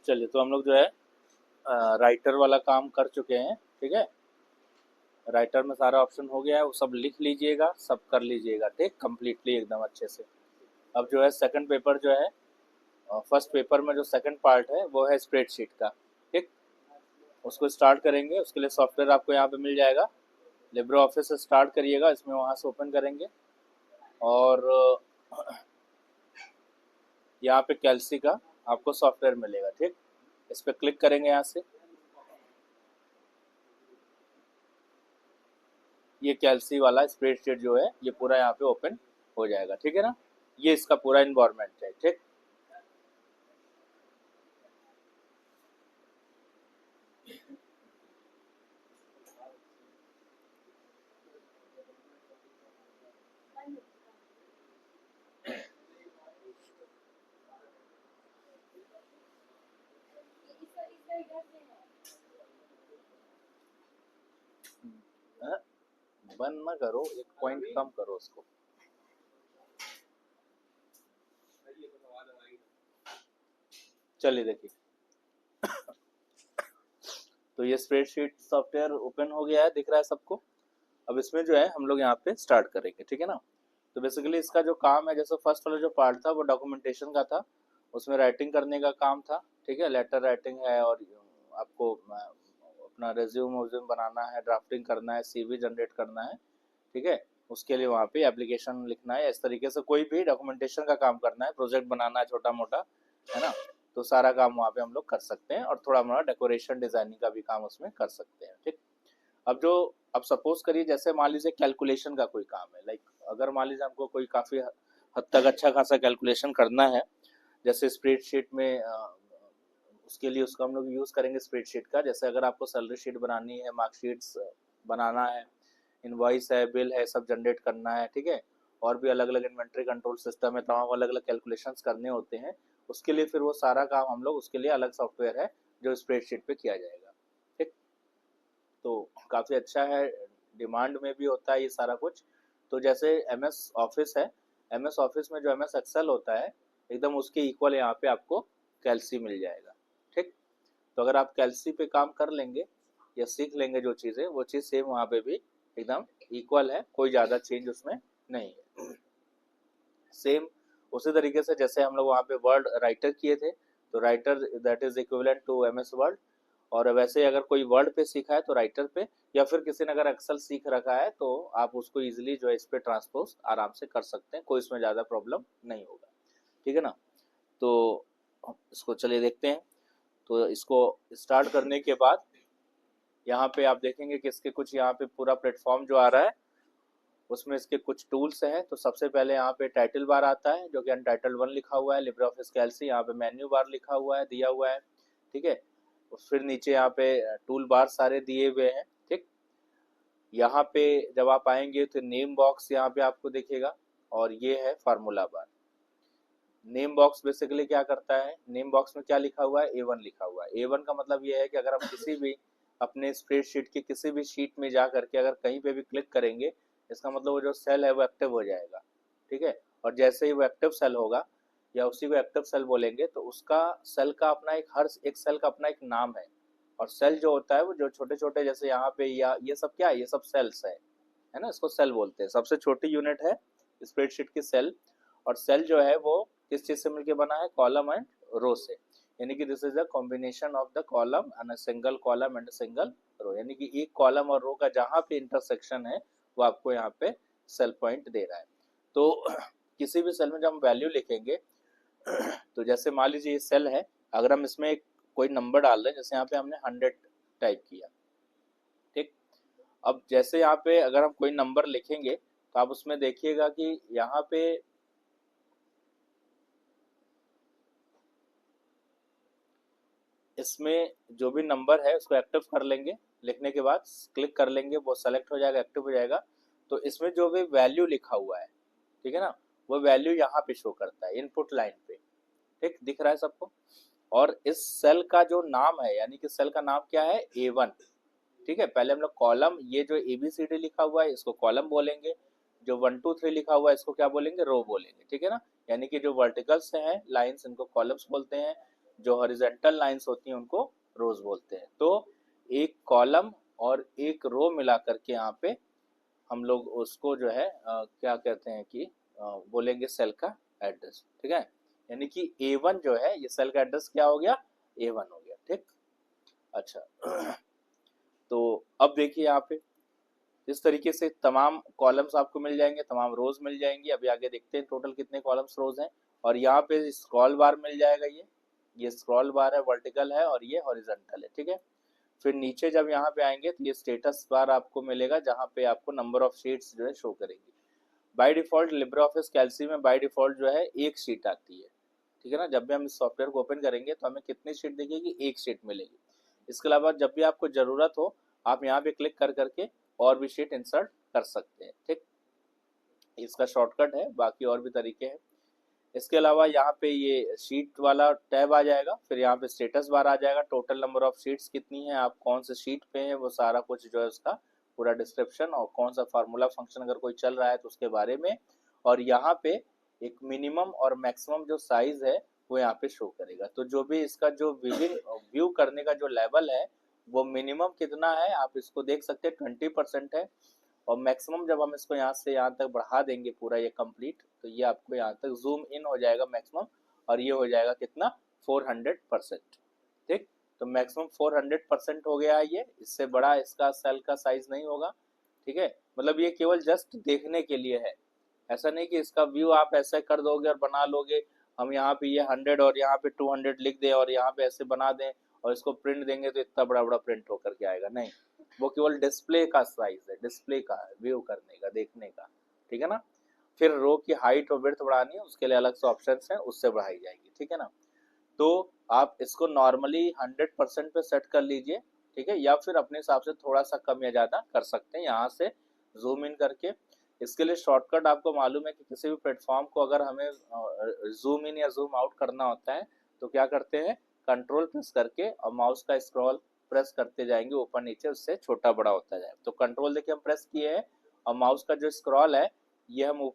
चलिए, तो हम लोग जो है राइटर वाला काम कर चुके हैं। ठीक है, राइटर में सारा ऑप्शन हो गया है, वो सब लिख लीजिएगा, सब कर लीजिएगा, ठीक, कंप्लीटली एकदम अच्छे से। अब जो है सेकंड पेपर जो है, फर्स्ट पेपर में जो सेकंड पार्ट है वो है स्प्रेडशीट का। ठीक, उसको स्टार्ट करेंगे। उसके लिए सॉफ्टवेयर आपको यहाँ पे मिल जाएगा, लिब्रे ऑफिस से स्टार्ट करिएगा, इसमें वहाँ से ओपन करेंगे और यहाँ पे कैल्सी का आपको सॉफ्टवेयर मिलेगा। ठीक, इस पर क्लिक करेंगे यहाँ से, ये कैल्सी वाला स्प्रेडशीट जो है ये पूरा यहाँ पे ओपन हो जाएगा। ठीक है ना, ये इसका पूरा इन्वायरमेंट है। ठीक, बंद ना करो, एक पॉइंट कम करो उसको। चलिए देखिए, तो ये स्प्रेडशीट सॉफ्टवेयर ओपन हो गया है, दिख रहा है सबको। अब इसमें जो है हम लोग यहाँ पे स्टार्ट करेंगे। ठीक है ना, तो बेसिकली इसका जो काम है, जैसे फर्स्ट वाला जो पार्ट था वो डॉक्यूमेंटेशन का था, उसमें राइटिंग करने का काम था। ठीक है, लेटर राइटिंग है और आपको अपना रेज्यूम वोज्यूम बनाना है, ड्राफ्टिंग करना है, सीवी जनरेट करना है। ठीक है, उसके लिए वहाँ पे एप्लीकेशन लिखना है, इस तरीके से कोई भी डॉक्यूमेंटेशन का काम करना है, प्रोजेक्ट बनाना है छोटा मोटा, है ना, तो सारा काम वहाँ पे हम लोग कर सकते हैं और थोड़ा मोड़ा डेकोरेशन डिजाइनिंग का भी काम उसमें कर सकते हैं। ठीक, अब जो, अब सपोज करिए जैसे मान लीजिए कैलकुलेशन का कोई काम है, लाइक अगर मान लीजिए हमको कोई काफ़ी हद तक अच्छा खासा कैलकुलेशन करना है, जैसे स्प्रेडशीट में उसके लिए उसको हम लोग यूज़ करेंगे स्प्रेडशीट का। जैसे अगर आपको सैलरी शीट बनानी है, मार्कशीट्स बनाना है, इनवॉइस है, बिल है, सब जनरेट करना है। ठीक है, और भी अलग अलग इन्वेंट्री कंट्रोल सिस्टम है, तमाम अलग अलग कैलकुलेशंस करने होते हैं, उसके लिए फिर वो सारा काम हम लोग, उसके लिए अलग सॉफ्टवेयर है जो स्प्रेडशीट पे किया जाएगा। ठीक, तो काफ़ी अच्छा है, डिमांड में भी होता है ये सारा कुछ। तो जैसे एम एस ऑफिस है, एम एस ऑफिस में जो एम एस एक्सेल होता है, एकदम उसके इक्वल यहाँ पे आपको कैल्सी मिल जाएगा। ठीक, तो अगर आप कैल्सी पे काम कर लेंगे या सीख लेंगे जो चीज़ें, वो चीज़ सेम वहाँ पे भी एकदम इक्वल है, कोई ज़्यादा चेंज उसमें नहीं है। सेम उसी तरीके से जैसे हम लोग वहाँ पे वर्ड राइटर किए थे, तो writer that is equivalent to M S Word, और वैसे अगर कोई वर्ड पे सीखा है तो राइटर पे, या फिर किसी ने अगर एक्सेल सीख रखा है तो आप उसको इजीली जो है इस पे ट्रांसपोज आराम से कर सकते हैं, कोई इसमें ज़्यादा प्रॉब्लम नहीं होगा। ठीक है ना, तो इसको चलिए देखते हैं। तो इसको स्टार्ट करने के बाद यहाँ पे आप देखेंगे कि इसके कुछ यहाँ पे पूरा प्लेटफॉर्म जो आ रहा है, उसमें इसके कुछ टूल्स हैं। तो सबसे पहले यहाँ पे टाइटल बार आता है जो कि अनटाइटल्ड 1 लिखा हुआ है, लिब्रे ऑफिस कैल्सी। यहाँ पे मेन्यू बार लिखा हुआ है, दिया हुआ है। ठीक है, फिर नीचे यहाँ पे टूल बार सारे दिए हुए हैं। ठीक, यहाँ पे जब आप आएंगे तो नेम बॉक्स यहाँ पे आपको दिखेगा, और ये है फार्मूला बार। नेम बॉक्स बेसिकली क्या करता है, नेम बॉक्स में क्या लिखा हुआ है, A1 लिखा हुआ है। A1 का मतलब ये है कि अगर हम किसी भी अपने स्प्रेडशीट की किसी भी शीट में जा करके अगर कहीं पे भी क्लिक करेंगे, इसका मतलब वो जो सेल है वो एक्टिव हो जाएगा। ठीक है, और जैसे ही वो एक्टिव सेल होगा या उसी को एक्टिव सेल बोलेंगे, तो उसका सेल का अपना एक, हर एक सेल का अपना एक नाम है। और सेल जो होता है वो जो छोटे छोटे, जैसे यहाँ पे या ये सब क्या है, ये सब सेल्स है ना, इसको सेल बोलते हैं। सबसे छोटी यूनिट है स्प्रेडशीट की सेल। और सेल जो है वो किस चीज से मिलकर बना है, कॉलम एंड रो से, यानी कि this is the combination of the column and a single column and a single row, यानी कि एक कॉलम और रो का जहाँ पे इंटरसेक्शन है वो आपको यहाँ पे सेल पॉइंट दे रहा है। तो किसी भी सेल में जब हम वैल्यू लिखेंगे, तो जैसे मान लीजिए ये सेल है, अगर हम इसमें कोई नंबर डाल रहे हैं, जैसे यहाँ पे हमने 100 टाइप किया। ठीक, अब जैसे यहाँ पे अगर हम कोई नंबर लिखेंगे तो आप उसमें देखिएगा कि यहाँ पे इसमें जो भी नंबर है उसको एक्टिव कर लेंगे, लिखने के बाद क्लिक कर लेंगे, वो सेलेक्ट हो जाएगा, एक्टिव हो जाएगा। तो इसमें जो भी वैल्यू लिखा हुआ है, ठीक है ना, वो वैल्यू यहाँ पे शो करता है इनपुट लाइन पे। ठीक, दिख रहा है सबको। और इस सेल का जो नाम है, यानी कि सेल का नाम क्या है, A1। ठीक है, पहले हम लोग कॉलम, ये जो ABCD लिखा हुआ है इसको कॉलम बोलेंगे, जो 1 2 3 लिखा हुआ है इसको क्या बोलेंगे, रो बोलेंगे। ठीक है ना, यानी कि जो वर्टिकल्स हैं लाइंस, इनको कॉलम्स बोलते हैं, जो हॉरिजॉन्टल लाइंस होती हैं उनको रोज बोलते हैं। तो एक कॉलम और एक रो मिला करके यहाँ पे हम लोग उसको जो है क्या कहते हैं कि बोलेंगे सेल का एड्रेस, ठीक है। यानी कि A1 जो है ये सेल का एड्रेस क्या हो गया, A1 हो गया, ठीक। अच्छा तो अब देखिए यहाँ पे इस तरीके से तमाम कॉलम्स आपको मिल जाएंगे, तमाम रोज मिल जाएंगी। अभी आगे देखते हैं टोटल कितने कॉलम्स रोज हैं। और यहाँ पे स्क्रॉल बार मिल जाएगा, ये स्क्रॉल बार है, वर्टिकल है और ये हॉरिजॉन्टल है, ठीक है। फिर नीचे जब यहाँ पे आएंगे तो ये स्टेटस बार आपको मिलेगा जहाँ पे आपको नंबर ऑफ शीट्स जो है शो करेगी। बाय डिफॉल्ट लिब्रे ऑफिस कैल्सी में बाय डिफॉल्ट जो है एक शीट आती है, ठीक है ना। जब भी हम इस सॉफ्टवेयर को ओपन करेंगे तो हमें कितनी शीट दिखेगी, एक शीट मिलेगी। इसके अलावा जब भी आपको जरूरत हो आप यहाँ पे क्लिक कर करके और भी शीट इंसर्ट कर सकते हैं, ठीक। इसका शॉर्टकट है, बाकी और भी तरीके हैं। इसके अलावा यहाँ पे ये शीट वाला टैब आ जाएगा, फिर यहाँ पे स्टेटस बार आ जाएगा, टोटल नंबर ऑफ शीट्स कितनी है, आप कौन से शीट पे हैं, वो सारा कुछ जो है उसका पूरा डिस्क्रिप्शन, और कौन सा फार्मूला फंक्शन अगर कोई चल रहा है तो उसके बारे में। और यहाँ पे एक मिनिमम और मैक्सिमम जो साइज है वो यहाँ पे शो करेगा। तो जो भी इसका जो व्यू करने का जो लेवल है वो मिनिमम कितना है आप इसको देख सकते हैं, 20% है। और मैक्सिमम जब हम इसको यहाँ से यहाँ तक बढ़ा देंगे पूरा ये कंप्लीट, तो ये आपको यहाँ तक जूम इन हो जाएगा मैक्सिमम, और ये हो जाएगा कितना, 400%, ठीक। तो मैक्सिमम 400% हो गया है ये, इससे बड़ा इसका सेल का साइज नहीं होगा, ठीक है। मतलब ये केवल जस्ट देखने के लिए है, ऐसा नहीं कि इसका व्यू आप ऐसे कर दोगे और बना लोगे, हम यहाँ पे ये 100 और यहाँ पे 200 लिख दें और यहाँ पे ऐसे बना दें और इसको प्रिंट देंगे तो इतना बड़ा बड़ा प्रिंट होकर के आएगा, नहीं। वो केवल डिस्प्ले का साइज है, डिस्प्ले का व्यू करने का, देखने का, ठीक है ना। फिर रो की हाइट और विड्थ बढ़ानी है, उसके लिए अलग से ऑप्शंस हैं, उससे बढ़ाई जाएगी, ठीक है ना। तो आप इसको नॉर्मली 100% पे सेट कर लीजिए, ठीक है, या फिर अपने हिसाब से थोड़ा सा कम या ज़्यादा कर सकते हैं यहाँ से जूम इन करके। इसके लिए शॉर्टकट आपको मालूम है कि किसी भी प्लेटफॉर्म को अगर हमें जूम इन या जूम आउट करना होता है तो क्या करते हैं, कंट्रोल प्रेस करके और माउस का स्क्रॉल प्रेस करते जाएंगे ऊपर नीचे, उससे छोटा बड़ा होता जाए। तो कंट्रोल देखिए हम प्रेस किए हैं और माउस का जो स्क्रॉल है ये हम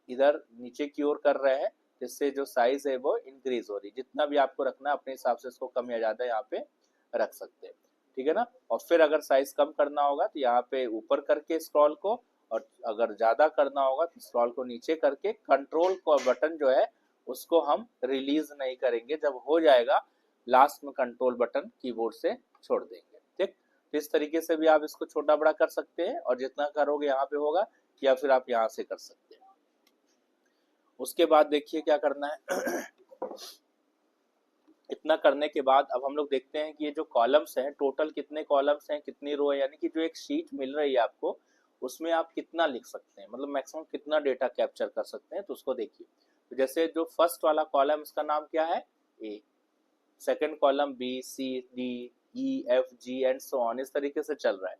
इधर नीचे की ओर कर रहे हैं, जिससे जो साइज है वो इंक्रीज हो रही है। जितना भी आपको रखना है अपने हिसाब से इसको कम या ज्यादा यहाँ पे रख सकते हैं, ठीक है ना। और फिर अगर साइज कम करना होगा तो यहाँ पे ऊपर करके स्क्रॉल को, और अगर ज्यादा करना होगा तो स्क्रॉल को नीचे करके, कंट्रोल को बटन जो है उसको हम रिलीज नहीं करेंगे, जब हो जाएगा लास्ट में कंट्रोल बटन कीबोर्ड से छोड़ देंगे, ठीक। तो इस तरीके से भी आप इसको छोटा बड़ा कर सकते हैं, और जितना करोगे यहाँ पे होगा, या फिर आप यहाँ से कर सकते हैं। उसके बाद देखिए क्या करना है इतना करने के बाद अब हम लोग देखते हैं कि ये जो कॉलम्स हैं टोटल कितने कॉलम्स हैं, कितनी रो है, यानी कि जो एक शीट मिल रही है आपको उसमें आप कितना लिख सकते हैं, मतलब मैक्सिमम कितना डेटा कैप्चर कर सकते हैं, तो उसको देखिए। तो जैसे जो फर्स्ट वाला कॉलम इसका नाम क्या है, A, second column B, C, D, E, F, G and so on, इस तरीके से चल रहा है।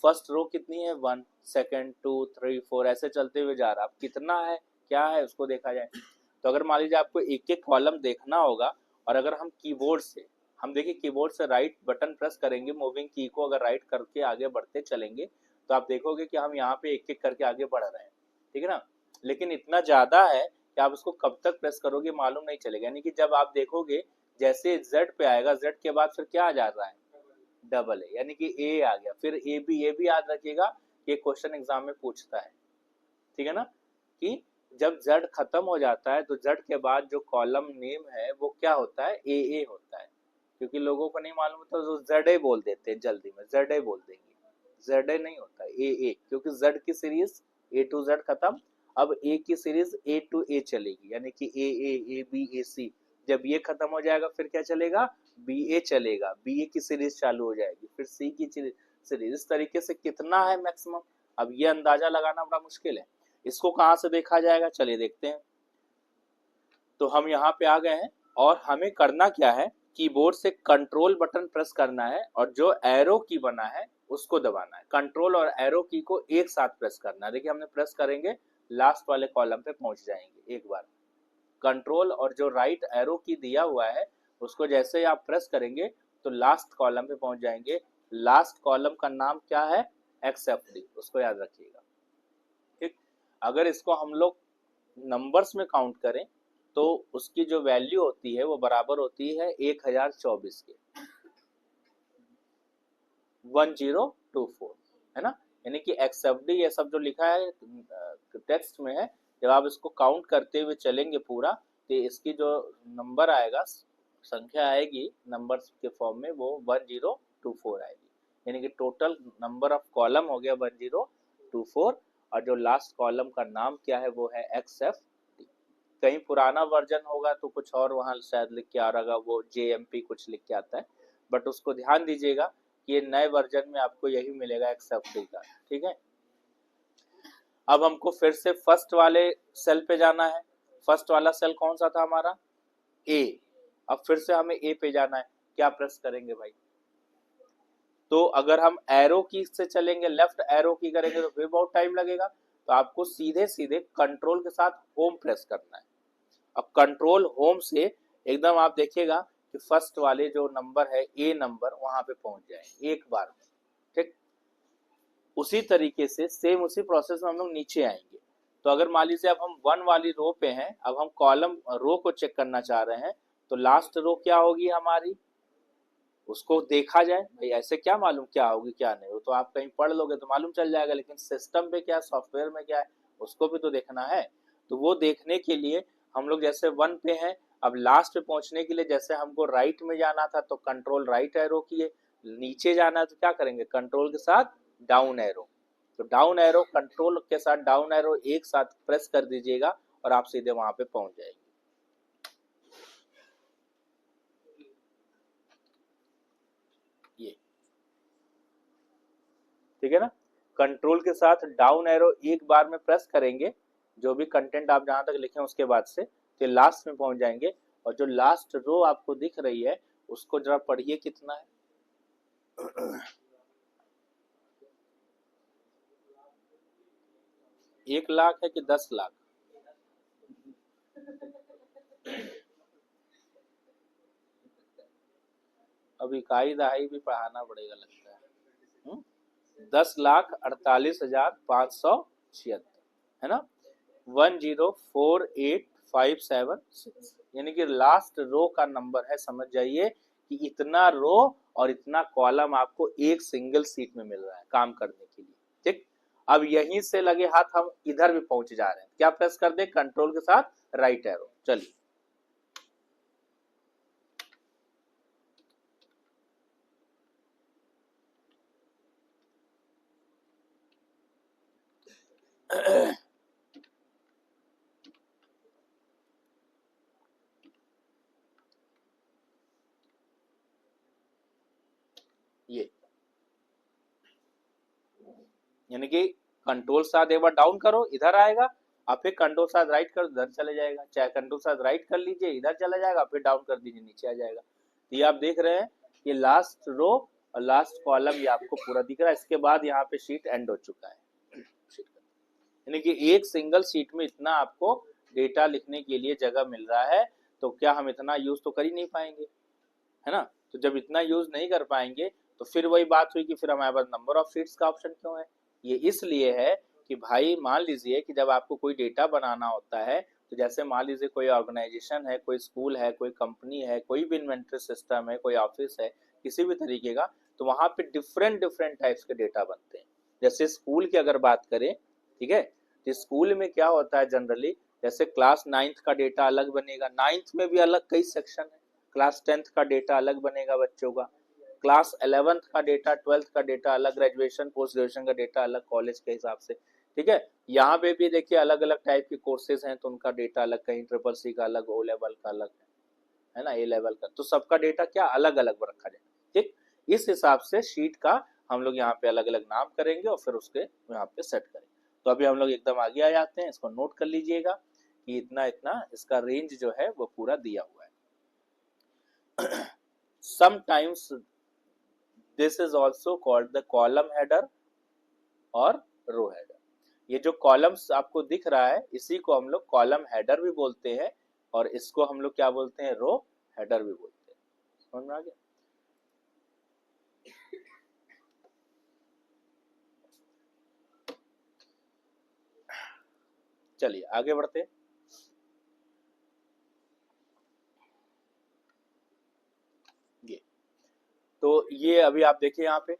फर्स्ट रो कितनी है, 1, सेकंड 2, 3, 4 ऐसे चलते हुए जा रहा है। अब कितना है, क्या है, उसको देखा जाए। तो अगर मान लीजिए आपको एक एक कॉलम देखना होगा, और अगर हम कीबोर्ड से, हम देखिए कीबोर्ड से राइट बटन प्रेस करेंगे, मूविंग की को अगर राइट करके आगे बढ़ते चलेंगे तो आप देखोगे कि हम यहाँ पे एक एक करके आगे बढ़ रहे हैं, ठीक है ना। लेकिन इतना ज्यादा है कि आप उसको कब तक प्रेस करोगे मालूम नहीं चलेगा, यानी कि जब आप देखोगे जैसे Z पे आएगा, Z के बाद फिर क्या आ जा रहा है, डबल है, यानी कि A आ गया, फिर ये भी याद रखिएगा कि क्वेश्चन एग्जाम में पूछता है, ठीक है ना, कि जब Z खत्म हो जाता है तो Z के बाद जो कॉलम नेम है वो क्या होता है, AA होता है। क्योंकि लोगों को नहीं मालूम होता तो ZA बोल देते हैं, जल्दी में ZA बोल देंगे, ZA नहीं होता AA, क्योंकि Z की सीरीज A to Z खत्म, अब A की सीरीज A to A चलेगी, यानी कि AA, AB, AC। जब ये खत्म हो जाएगा फिर क्या चलेगा, BA चलेगा, BA की सीरीज चालू हो जाएगी, फिर C की सीरीज। इस तरीके से कितना है मैक्सिमम, अब ये अंदाजा लगाना बड़ा मुश्किल है। इसको कहाँ से देखा जाएगा, चलिए देखते हैं। तो हम यहाँ पे आ गए हैं, और हमें करना क्या है, कीबोर्ड से कंट्रोल बटन प्रेस करना है और जो एरो की बना है उसको दबाना है। कंट्रोल और एरो की को एक साथ प्रेस करना है। देखिए हमने प्रेस करेंगे लास्ट वाले कॉलम पे पहुंच जाएंगे। एक बार कंट्रोल और जो राइट एरो की दिया हुआ है उसको जैसे ही आप प्रेस करेंगे तो लास्ट कॉलम पे पहुंच जाएंगे। लास्ट कॉलम का नाम क्या है, XFD, उसको याद रखिएगा, ठीक। अगर इसको हम लोग नंबर्स में काउंट करें तो उसकी जो वैल्यू होती है वो बराबर होती है 1024 के, 1024, है ना। यानी कि एक्सएफडी ये सब जो लिखा है टेक्स्ट में है, जब आप इसको काउंट करते हुए चलेंगे पूरा, तो इसकी जो नंबर आएगा, संख्या आएगी नंबर्स के फॉर्म में, वो 1024 आएगी। यानी कि टोटल नंबर ऑफ कॉलम हो गया 1024, और जो लास्ट कॉलम का नाम क्या है वो है एक्सएफ। कहीं पुराना वर्जन होगा तो कुछ और वहां शायद लिख के आ रहा, वो जेएमपी कुछ लिख के आता है, बट उसको ध्यान दीजिएगा कि ये नए वर्जन में आपको यही मिलेगा एक्सएफडी का, ठीक है। अब हमको फिर से फर्स्ट वाले सेल पे जाना है। फर्स्ट वाला सेल कौन सा था हमारा, ए। अब फिर से हमें ए पे जाना है, क्या प्रेस करेंगे भाई, तो अगर हम एरो की से चलेंगे, लेफ्ट एरो की करेंगे तो फिर बहुत टाइम लगेगा, तो आपको सीधे सीधे कंट्रोल के साथ होम प्रेस करना है। अब कंट्रोल होम से एकदम आप देखिएगा कि फर्स्ट वाले जो नंबर है ए नंबर, वहां पे पहुंच जाए एक बार में, ठीक। उसी तरीके से सेम उसी प्रोसेस में हम लोग नीचे आएंगे। तो अगर मान लीजिए अब हम 1 वाली रो पे हैं, अब हम कॉलम रो को चेक करना चाह रहे हैं, तो लास्ट रो क्या होगी हमारी, उसको देखा जाए भाई, ऐसे क्या मालूम क्या होगी क्या नहीं, वो तो आप कहीं पढ़ लोगे तो मालूम चल जाएगा, लेकिन सिस्टम पे क्या, सॉफ्टवेयर में क्या है, उसको भी तो देखना है। तो वो देखने के लिए हम लोग जैसे 1 पे हैं, अब लास्ट पे पहुंचने के लिए जैसे हमको राइट में जाना था तो कंट्रोल राइट एरो किए, नीचे जाना है तो क्या करेंगे, कंट्रोल के साथ डाउन एरो। तो डाउन एरो कंट्रोल के साथ डाउन एरो एक साथ प्रेस कर दीजिएगा और आप सीधे वहां पे पहुंच जाएंगे। ये ठीक है ना, कंट्रोल के साथ डाउन एरो एक बार में प्रेस करेंगे, जो भी कंटेंट आप जहां तक लिखे उसके बाद से, तो लास्ट में पहुंच जाएंगे। और जो लास्ट रो आपको दिख रही है उसको जरा पढ़िए कितना है, 1 लाख है कि 10 लाख, अब इकाई दहाई भी पढ़ाना पड़ेगा लगता है। 10,48,576, है ना, 1048576, यानी कि लास्ट रो का नंबर है। समझ जाइए कि इतना रो और इतना कॉलम आपको एक सिंगल सीट में मिल रहा है काम करने के लिए, ठीक। अब यहीं से लगे हाथ हम इधर भी पहुंच जा रहे हैं, क्या प्रेस कर दे, कंट्रोल के साथ राइट एरो। चलिए ये यानी कि कंट्रोल साथ एक बार डाउन करो इधर आएगा, आप फिर कंट्रोल साथ राइट करो इधर चले जाएगा, चाहे कंट्रोल साथ राइट कर लीजिए इधर चला जाएगा, फिर डाउन कर दीजिए नीचे आ जाएगा। तो ये आप देख रहे हैं, ये लास्ट रो और लास्ट कॉलम ये आपको पूरा दिख रहा है। इसके बाद यहाँ पे शीट एंड हो चुका है, यानी कि एक सिंगल शीट में इतना आपको डेटा लिखने के लिए जगह मिल रहा है। तो क्या हम इतना यूज तो कर ही नहीं पाएंगे, है ना। तो जब इतना यूज नहीं कर पाएंगे तो फिर वही बात हुई कि फिर हमारे पास नंबर ऑफ शीट्स का ऑप्शन क्यों है। ये इसलिए है कि भाई मान लीजिए कि जब आपको कोई डेटा बनाना होता है, तो जैसे मान लीजिए कोई ऑर्गेनाइजेशन है, कोई स्कूल है, कोई कंपनी है, कोई भी इन्वेंटरी सिस्टम है, कोई ऑफिस है, किसी भी तरीके का, तो वहां पे डिफरेंट डिफरेंट टाइप्स के डेटा बनते हैं। जैसे स्कूल की अगर बात करें, ठीक है, तो स्कूल में क्या होता है जनरली, जैसे क्लास 9th का डेटा अलग बनेगा, 9th में भी अलग कई सेक्शन है, क्लास 10th का डेटा अलग बनेगा बच्चों का, क्लास 11th का डेटा, 12th का डेटा अलग, ग्रेजुएशन पोस्ट ग्रेजुएशन का डेटा अलग कॉलेज के हिसाब से, ठीक है। यहाँ पे भी देखिए अलग अलग टाइप के कोर्सेज हैं तो उनका डेटा अलग, कहीं ट्रिपल सी का अलग, ओ लेवल का अलग है ना, ए लेवल का, तो सबका डेटा क्या अलग अलग रखा जाए, ठीक। इस हिसाब से शीट का हम लोग यहाँ पे अलग अलग नाम करेंगे और फिर उसके यहाँ पे सेट करेंगे। तो अभी हम लोग एकदम आगे आ जाते हैं, इसको नोट कर लीजिएगा कि इतना इतना इसका रेंज जो है वो पूरा दिया हुआ है। Sometimes this is also called the column header और रो हेडर। ये जो कॉलम्स आपको दिख रहा है इसी को हम लोग कॉलम हेडर भी बोलते हैं और इसको हम लोग क्या बोलते हैं, रो हेडर भी बोलते हैं। समझ में आ गया। चलिए आगे बढ़ते हैं। ये अभी आप देखिए यहाँ पे,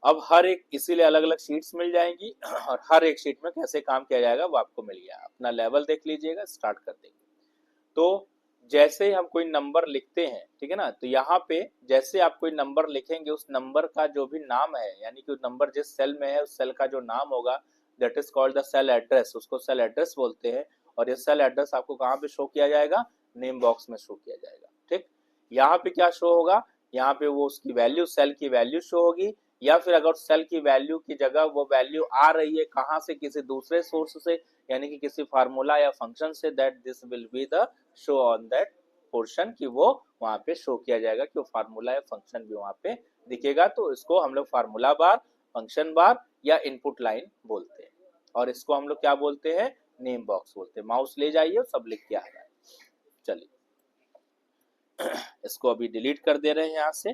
अब हर एक इसीलिए अलग अलग शीट्स मिल जाएंगी और हर एक शीट में कैसे काम किया जाएगा वो आपको मिल गया। अपना लेवल देख लीजिएगा, स्टार्ट कर देंगे। तो जैसे ही हम कोई नंबर लिखते हैं, ठीक है ना, तो यहाँ पे जैसे आप कोई नंबर लिखेंगे उस नंबर का जो भी नाम है, यानी कि नंबर जिस सेल में है उस सेल का जो नाम होगा, that is called the cell address, उसको सेल एड्रेस बोलते हैं। और ये सेल एड्रेस आपको कहाँ पे शो किया जाएगा, नेम बॉक्स में शो किया जाएगा। ठीक, यहाँ पे क्या शो होगा, यहाँ पे वो उसकी वैल्यू, सेल की वैल्यू शो होगी, या फिर अगर सेल की वैल्यू की जगह वो वैल्यू आ रही है कहाँ से, किसी दूसरे सोर्स से, यानी कि किसी फार्मूला या फंक्शन से, that this will be the show on that portion, कि वो वहां पे शो किया जाएगा, कि वो फार्मूला या फंक्शन भी वहां पे दिखेगा। तो इसको हम लोग फार्मूला बार, फंक्शन बार या इनपुट लाइन बोलते हैं, और इसको हम लोग क्या बोलते हैं, नेम बॉक्स बोलते हैं। माउस ले जाइए, सब लिख के आ रहा है। चलिए इसको अभी डिलीट कर दे रहे हैं यहाँ से।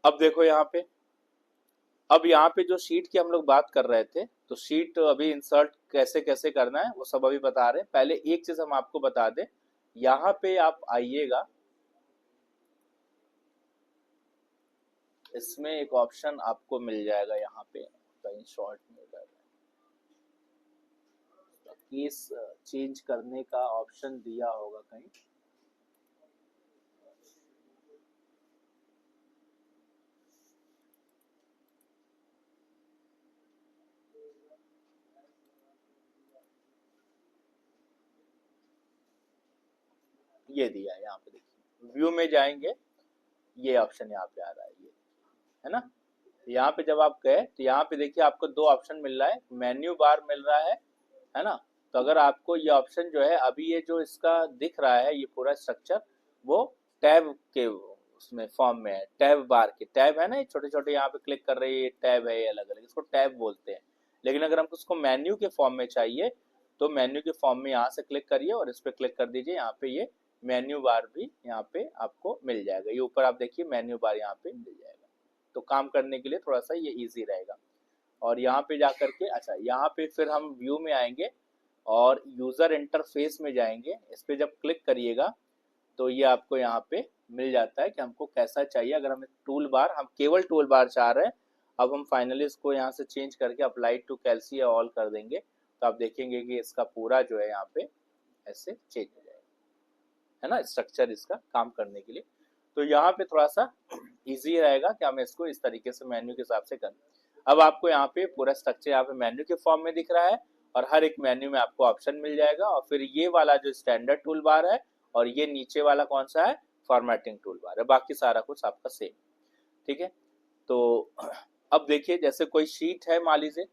अब देखो यहाँ पे, अब यहाँ पे जो शीट की हम लोग बात कर रहे थे, तो शीट अभी इंसर्ट कैसे कैसे करना है वो सब अभी बता रहे हैं। पहले एक चीज हम आपको बता दें, यहाँ पे आप आइएगा, इसमें एक ऑप्शन आपको मिल जाएगा, यहाँ पे कहीं शॉर्ट में केस चेंज करने का ऑप्शन दिया होगा कहीं। ये दिया है, यहाँ पे देखिए व्यू में जाएंगे, ये ऑप्शन यहाँ पे आ रहा है, ये है ना। यहाँ पे जब आप गए तो यहाँ पे देखिए आपको दो ऑप्शन मिल रहा है, मेन्यू बार मिल रहा है ना। तो अगर आपको ये ऑप्शन जो है, अभी ये जो इसका दिख रहा है ये पूरा स्ट्रक्चर, वो टैब के उसमें फॉर्म में है, टैब बार के टैब है ना, ये छोटे छोटे यहाँ पे क्लिक कर रहे हैं, टैब है, ये अलग अलग, इसको टैब बोलते हैं। लेकिन अगर हमको उसको मेन्यू के फॉर्म में चाहिए, तो मेन्यू के फॉर्म में यहाँ से क्लिक करिए और इस पर क्लिक कर दीजिए, यहाँ पे ये मेन्यू बार भी यहाँ पे आपको मिल जाएगा। ये ऊपर आप देखिए मेन्यू बार यहाँ पे मिल जाएगा, तो काम करने के लिए थोड़ा सा ये इजी रहेगा। और यहाँ पे जाकर के, अच्छा यहाँ पे फिर हम व्यू में आएंगे और यूजर इंटरफेस में जाएंगे, इस पे जब क्लिक करिएगा तो ये आपको यहाँ पे मिल जाता है कि हमको कैसा चाहिए। अगर हमें टूल बार, हम केवल टूल बार चाह रहे हैं, अब हम फाइनली इसको यहाँ से चेंज करके अप्लाई टू कैल्सी या ऑल कर देंगे, तो आप देखेंगे कि इसका पूरा जो है यहाँ पे ऐसे चेंज हो जाएगा, है ना, स्ट्रक्चर इसका काम करने के लिए। तो यहाँ पे थोड़ा सा इजी रहेगा कि हमें इसको इस तरीके से मेन्यू के हिसाब से करना। अब आपको यहाँ पे पूरा स्ट्रक्चर यहाँ पे मेन्यू के फॉर्म में दिख रहा है, और हर एक मेन्यू में आपको ऑप्शन मिल जाएगा। और फिर ये वाला जो स्टैंडर्ड टूल बार है, और ये नीचे वाला कौन सा है, फॉर्मेटिंग टूल बार है, बाकी सारा कुछ आपका सेम। ठीक है, तो अब देखिए जैसे कोई शीट है, मान लीजिए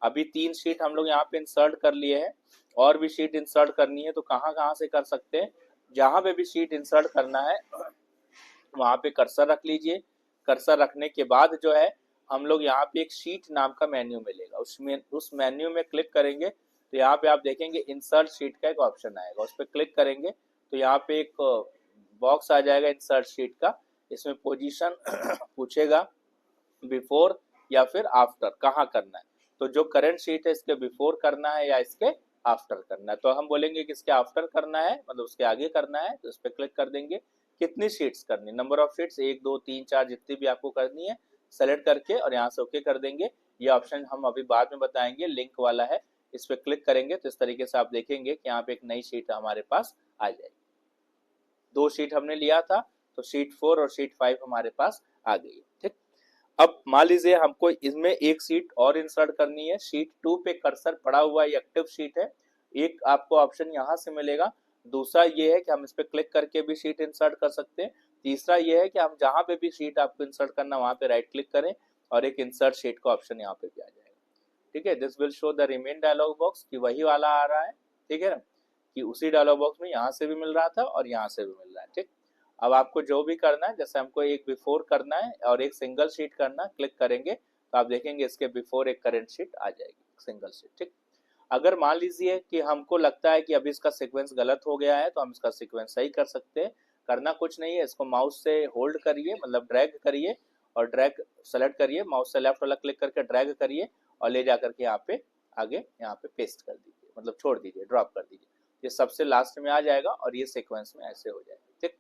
अभी 3 शीट हम लोग यहाँ पे इंसर्ट कर लिए हैं, और भी शीट इंसर्ट करनी है, तो कहाँ कहाँ से कर सकते हैं, जहां पे भी शीट इंसर्ट करना है वहां पे कर्सर रख लीजिए। कर्सर रखने के बाद जो है, हम लोग यहाँ पे एक शीट नाम का मेन्यू मिलेगा, उसमें उस मेन्यू में क्लिक करेंगे तो यहाँ पे आप देखेंगे इंसर्ट शीट का एक ऑप्शन आएगा, उस पर क्लिक करेंगे तो यहाँ पे एक बॉक्स आ जाएगा इंसर्ट शीट का। इसमें पोजीशन पूछेगा, बिफोर या फिर आफ्टर कहाँ करना है, तो जो करंट शीट है इसके बिफोर करना है या इसके आफ्टर करना है। तो हम बोलेंगे कि इसके आफ्टर करना है, मतलब उसके आगे करना है, तो इस पर क्लिक कर देंगे। कितनी शीट्स करनी, नंबर ऑफ शीट्स 1 2 3 4 जितनी भी आपको करनी है, सेलेक्ट करके और यहाँ से ओके कर देंगे। ये ऑप्शन हम अभी बाद में बताएंगे, लिंक वाला है, इस पर क्लिक करेंगे तो इस तरीके से आप देखेंगे कि यहाँ पे एक नई शीट हमारे पास आ जाएगी। 2 शीट हमने लिया था, तो शीट 4 और शीट 5 हमारे पास आ गई। ठीक, अब मान लीजिए हमको इसमें एक शीट और इंसर्ट करनी है, शीट 2 पे कर्सर पड़ा हुआ है, एक्टिव शीट है, एक आपको ऑप्शन यहाँ से मिलेगा। दूसरा ये है कि हम इस पे क्लिक करके भी शीट इंसर्ट कर सकते हैं। तीसरा ये है कि हम जहां पे भी शीट आपको इंसर्ट करना वहां पे राइट क्लिक करें और एक इंसर्ट शीट का ऑप्शन यहाँ पे भी आ जाएगा। ठीक है, this will show the rename dialog box, कि वही वाला आ रहा है। ठीक है ना, कि उसी डायलॉग बॉक्स में यहाँ से भी मिल रहा था और यहाँ से भी मिल रहा है। ठीक, अब आपको जो भी करना है, जैसे हमको एक बिफोर करना है और एक सिंगल शीट करना, क्लिक करेंगे तो आप देखेंगे इसके बिफोर एक करंट शीट आ जाएगी, सिंगल शीट। ठीक, अगर मान लीजिए कि हमको लगता है कि अभी इसका सीक्वेंस गलत हो गया है, तो हम इसका सीक्वेंस सही कर सकते हैं। करना कुछ नहीं है, इसको माउस से होल्ड करिए, मतलब ड्रैग करिए, और ड्रैग सेलेक्ट करिए, माउस से लेफ्ट वाला क्लिक करके ड्रैग करिए और ले जाकर के यहाँ पे आगे यहाँ पे पेस्ट कर दीजिए, मतलब छोड़ दीजिए, ड्रॉप कर दीजिए, ये सबसे लास्ट में आ जाएगा और ये सीक्वेंस में ऐसे हो जाएगा। ठीक,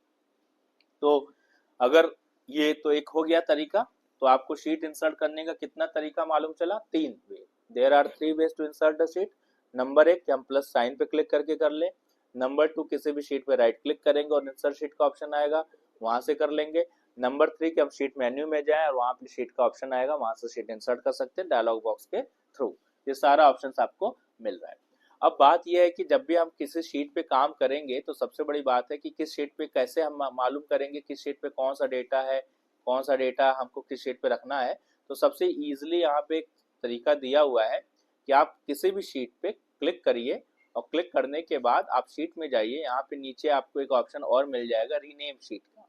तो अगर ये तो एक हो गया तरीका। तो आपको शीट इंसर्ट करने का कितना तरीका मालूम चला? 3 way. There are 3 ways to insert the sheet. Number 1 कि हम प्लस साइन पे क्लिक करके कर ले। नंबर 2 किसी भी शीट पे राइट क्लिक करेंगे और इंसर्ट शीट का ऑप्शन आएगा, वहां से कर लेंगे। नंबर 3 कि हम शीट मेन्यू में जाएं और वहां पे शीट का ऑप्शन आएगा, वहां से शीट इंसर्ट कर सकते हैं डायलॉग बॉक्स के थ्रू। ये सारा ऑप्शन आपको मिल रहा है। अब बात यह है कि जब भी हम किसी शीट पे काम करेंगे तो सबसे बड़ी बात है कि किस शीट पे कैसे हम मालूम करेंगे किस शीट पे कौन सा डेटा है, कौन सा डेटा हमको किस शीट पे रखना है। तो सबसे इजीली यहाँ पे एक तरीका दिया हुआ है कि आप किसी भी शीट पे क्लिक करिए और क्लिक करने के बाद आप शीट में जाइए, यहाँ पे नीचे आपको एक ऑप्शन और मिल जाएगा रीनेम शीट का।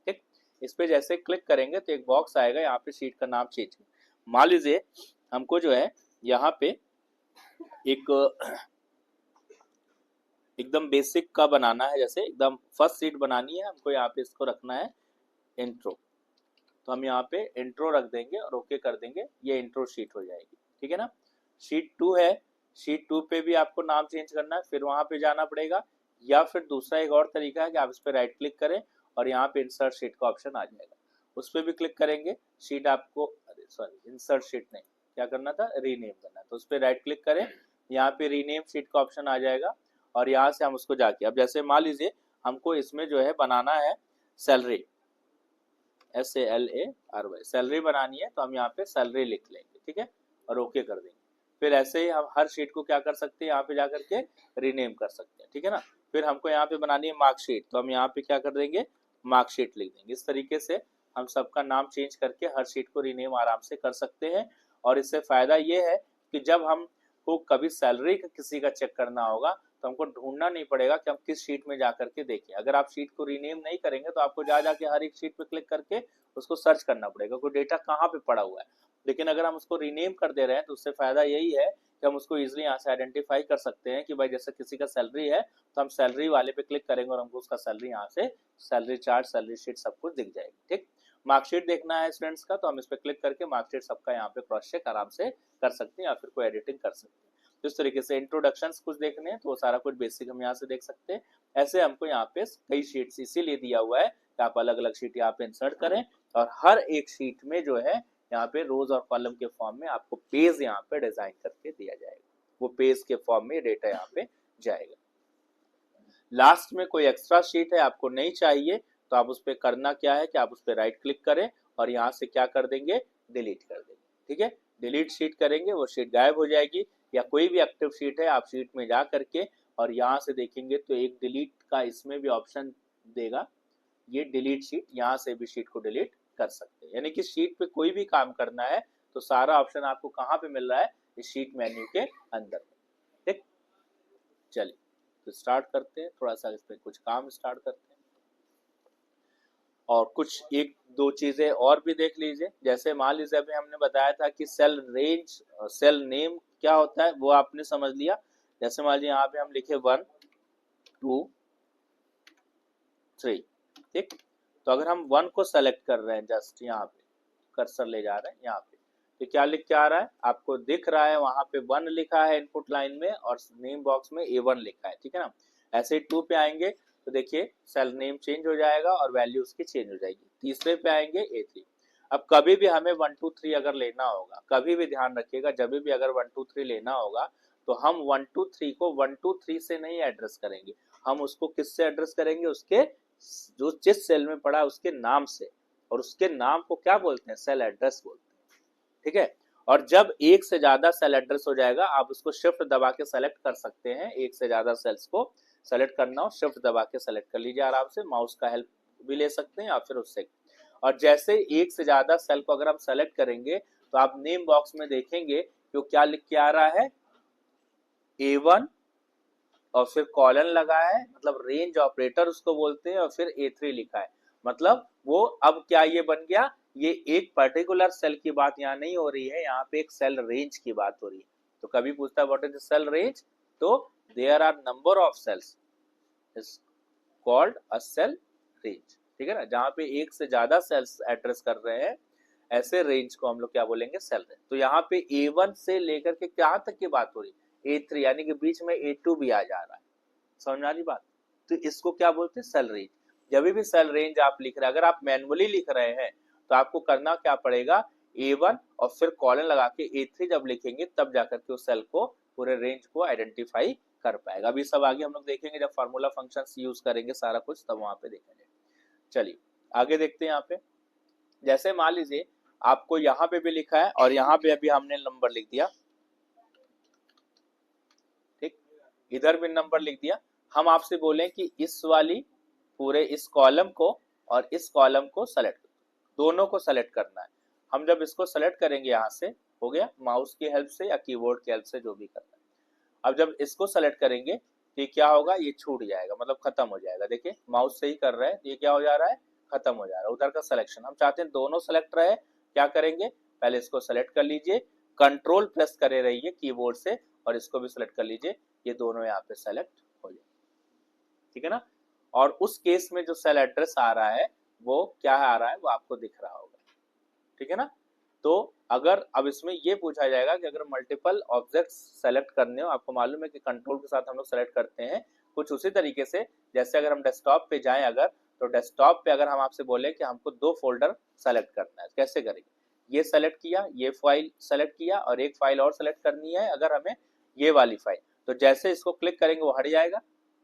ठीक, इस पे जैसे क्लिक करेंगे तो एक बॉक्स आएगा, यहाँ पे शीट का नाम चेंज। मान लीजिए हमको जो है यहाँ पे एक एकदम बेसिक का बनाना है, जैसे एकदम फर्स्ट शीट बनानी है हमको, यहाँ पे इसको रखना है इंट्रो। तो हम यहाँ पे इंट्रो रख देंगे और ओके कर देंगे, ये इंट्रो शीट हो जाएगी। ठीक है ना। शीट 2 है, शीट 2 पे भी आपको नाम चेंज करना है, फिर वहां पे जाना पड़ेगा, या फिर दूसरा एक और तरीका है कि आप इस पे राइट क्लिक करें और यहाँ पे इंसर्ट शीट का ऑप्शन आ जाएगा, उस पर भी क्लिक करेंगे। शीट आपको, अरे सॉरी इंसर्ट शीट नहीं, क्या करना था, रीनेम करना, तो उस पर राइट क्लिक करें, यहाँ पे रीनेम शीट का ऑप्शन आ जाएगा और यहाँ से हम उसको जाके, अब जैसे मान लीजिए हमको इसमें जो है बनाना है सैलरी, SALARY सैलरी बनानी है, तो हम यहाँ पे सैलरी लिख लेंगे। ठीक है, और ओके कर देंगे। फिर ऐसे ही हम हर शीट को क्या कर सकते हैं, यहाँ पे जाकर के रीनेम कर सकते हैं। ठीक है ना। फिर हमको यहाँ पे बनानी है मार्कशीट, तो हम यहाँ पे क्या कर देंगे, मार्कशीट लिख देंगे। इस तरीके से हम सबका नाम चेंज करके हर शीट को रीनेम आराम से कर सकते हैं। और इससे फायदा ये है कि जब हमको कभी सैलरी का किसी का चेक करना होगा तो हमको ढूंढना नहीं पड़ेगा कि हम किस शीट में जाकर के देखें। अगर आप शीट को रीनेम नहीं करेंगे तो आपको जा जाके हर एक शीट पे क्लिक करके उसको सर्च करना पड़ेगा कोई डेटा कहाँ पे पड़ा हुआ है। लेकिन अगर हम उसको रीनेम कर दे रहे हैं तो उससे फायदा यही है कि हम उसको इजिली यहाँ से आइडेंटिफाई कर सकते हैं कि भाई जैसे किसी का सैलरी है तो हम सैलरी वाले पे क्लिक करेंगे और हमको उसका सैलरी यहाँ से सैलरी चार्ट, सैलरी शीट सब कुछ दिख जाएगी। ठीक, मार्कशीट देखना है स्टूडेंट्स का तो हम इस पे क्लिक करके मार्कशीट सबका यहाँ पे क्रॉस चेक आराम से कर सकते हैं या फिर कोई एडिटिंग कर सकते हैं। इस तरीके से इंट्रोडक्शन कुछ देखने हैं तो वो सारा कुछ बेसिक हम यहाँ से देख सकते हैं। ऐसे हमको यहाँ पे कई शीट्स इसीलिए दिया हुआ है कि आप अलग अलग शीट यहाँ पे इंसर्ट करें और हर एक शीट में जो है यहाँ पे रोज और कॉलम के फॉर्म में आपको पेज यहाँ पे डिजाइन करके दिया जाएगा, वो पेज के फॉर्म में डेटा यहाँ पे जाएगा। लास्ट में कोई एक्स्ट्रा शीट है आपको नहीं चाहिए तो आप उस पर करना क्या है कि आप उस पर राइट क्लिक करें और यहाँ से क्या कर देंगे, डिलीट कर देंगे। ठीक है, डिलीट शीट करेंगे, वो शीट गायब हो जाएगी। या कोई भी एक्टिव शीट है आप शीट में जा करके और यहाँ से देखेंगे तो एक डिलीट का इसमें भी ऑप्शन देगा, ये डिलीट शीट, यहाँ से भी शीट को डिलीट कर सकते हैं। यानी कि शीट पे कोई भी काम करना है तो सारा ऑप्शन आपको कहाँ पे मिल रहा है, इस शीट मेन्यू के अंदर। ठीक, चलिए तो स्टार्ट करते हैं, थोड़ा सा इस पे कुछ काम स्टार्ट करते हैं और कुछ एक दो चीजें और भी देख लीजिए। जैसे मान लीजिए अभी हमने बताया था कि सेल रेंज, सेल नेम क्या होता है वो आपने समझ लिया। जैसे मान लीजिए यहाँ पे हम लिखे 1 2 3। ठीक, तो अगर हम 1 को सेलेक्ट कर रहे हैं, जस्ट यहाँ पे कर्सर ले जा रहे हैं यहाँ पे, तो क्या लिख के आ रहा है, आपको दिख रहा है वहां पे 1 लिखा है इनपुट लाइन में और नेम बॉक्स में A1 लिखा है। ठीक है ना। ऐसे ही 2 पे आएंगे तो देखिए सेल नेम चेंज हो जाएगा और वैल्यू उसकी चेंज हो जाएगी। तीसरे पे आएंगे A3। अब कभी भी हमें 1 2 3 अगर लेना होगा, कभी भी ध्यान रखिएगा, जब भी अगर 1 2 3 लेना होगा तो हम 1 2 3 को 1 2 3 से नहीं एड्रेस करेंगे, हम उसको किससे एड्रेस करेंगे, उसके जो जिस सेल में पड़ा उसके नाम से, और उसके नाम को क्या बोलते हैं, सेल एड्रेस बोलते हैं। ठीक है, और जब एक से ज्यादा सेल एड्रेस हो जाएगा आप उसको शिफ्ट दबा के सेलेक्ट कर सकते हैं। एक से ज्यादा सेल्स को सेलेक्ट करना हो शिफ्ट दबा के सेलेक्ट कर लीजिए आराम से, माउस का हेल्प भी ले सकते हैं या फिर उससे। और जैसे एक से ज्यादा सेल को अगर हम सेलेक्ट करेंगे तो आप नेम बॉक्स में देखेंगे कि क्या लिख के आ रहा है, A1 और फिर कॉलन लगा है, मतलब रेंज ऑपरेटर उसको बोलते हैं, और फिर A3 लिखा है। मतलब वो अब क्या ये बन गया, ये एक पर्टिकुलर सेल की बात यहाँ नहीं हो रही है, यहाँ पे एक सेल रेंज की बात हो रही है। तो कभी पूछता है what is the cell range, तो there are number of cells is called a cell range. ठीक है ना, जहाँ पे एक से ज्यादा सेल्स एड्रेस कर रहे हैं ऐसे रेंज को हम लोग क्या बोलेंगे, सेल रेंज। तो यहाँ पे A1 से लेकर के कहाँ तक की बात हो रही है, A3, यानी कि बीच में A2 भी आ जा रहा है, समझ में आ रही बात। तो इसको क्या बोलते हैं, सेल रेंज। जब भी सेल रेंज आप लिख रहे हैं, अगर आप मैनुअली लिख रहे हैं तो आपको करना क्या पड़ेगा, A1 और फिर कॉलन लगा के A3 जब लिखेंगे तब जाकर के उस सेल को, पूरे रेंज को आइडेंटिफाई कर पाएगा। अभी सब आगे हम लोग देखेंगे जब फार्मूला फंक्शंस यूज करेंगे सारा कुछ, तब वहां पे देखेंगे। चलिए आगे देखते हैं। यहाँ पे जैसे मान लीजिए आपको यहाँ पे भी लिखा है और यहाँ पे अभी हमने नंबर लिख दिया, ठीक, इधर भी नंबर लिख दिया। हम आपसे बोले कि इस वाली पूरे इस कॉलम को और इस कॉलम को सेलेक्ट, दोनों को सेलेक्ट करना है। हम जब इसको सेलेक्ट करेंगे यहाँ से, हो गया, माउस की हेल्प से या कीबोर्ड की हेल्प से, जो भी करना है। अब जब इसको सेलेक्ट करेंगे तो क्या होगा, ये छूट जाएगा, मतलब खत्म हो जाएगा। देखिए माउस से ही कर रहे हैं, ये क्या हो जा रहा है, खत्म हो जा रहा है उधर का सिलेक्शन। हम चाहते हैं दोनों सेलेक्ट रहे, क्या करेंगे, पहले इसको सेलेक्ट कर लीजिए, कंट्रोल प्रेस करे रहिए कीबोर्ड से, और इसको भी सेलेक्ट कर लीजिए, ये दोनों यहाँ पे सेलेक्ट हो जाए, ठीक है ना। और उस केस में जो सेल एड्रेस आ रहा है वो क्या आ रहा है, वो आपको दिख रहा होगा, ठीक है ना। तो अगर अब इसमें ये पूछा जाएगा कि अगर मल्टीपल ऑब्जेक्ट्स सेलेक्ट करने हो, आपको मालूम है कि कंट्रोल के साथ हम लोग सेलेक्ट करते हैं, कुछ उसी तरीके से जैसे अगर हम डेस्कटॉप पे जाएं अगर, तो डेस्कटॉप पे अगर हम आपसे बोले कि हमको 2 फोल्डर सेलेक्ट करना है, कैसे करेंगे, ये सेलेक्ट किया, ये फाइल सेलेक्ट किया, और एक फाइल और सेलेक्ट करनी है अगर हमें, ये वाली फाइल। तो जैसे इसको क्लिक करेंगे वो हट जाएगा।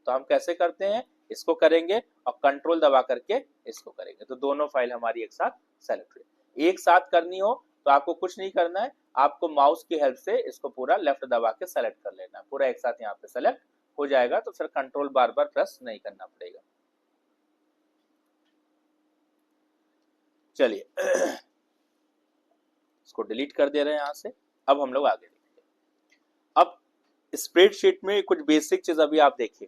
तो हम कैसे करते हैं, इसको करेंगे और कंट्रोल दबा करके इसको करेंगे, तो दोनों फाइल हमारी एक साथ सेलेक्ट हुई। एक साथ करनी हो तो आपको कुछ नहीं करना है, आपको माउस की हेल्प से इसको पूरा लेफ्ट दबा के सेलेक्ट कर लेना है, पूरा एक साथ यहाँ पे सेलेक्ट हो जाएगा। तो फिर कंट्रोल बार बार प्रेस नहीं करना पड़ेगा। चलिए इसको डिलीट कर दे रहे हैं यहाँ से। अब हम लोग आगे देखेंगे। अब स्प्रेडशीट में कुछ बेसिक चीज अभी आप देखिए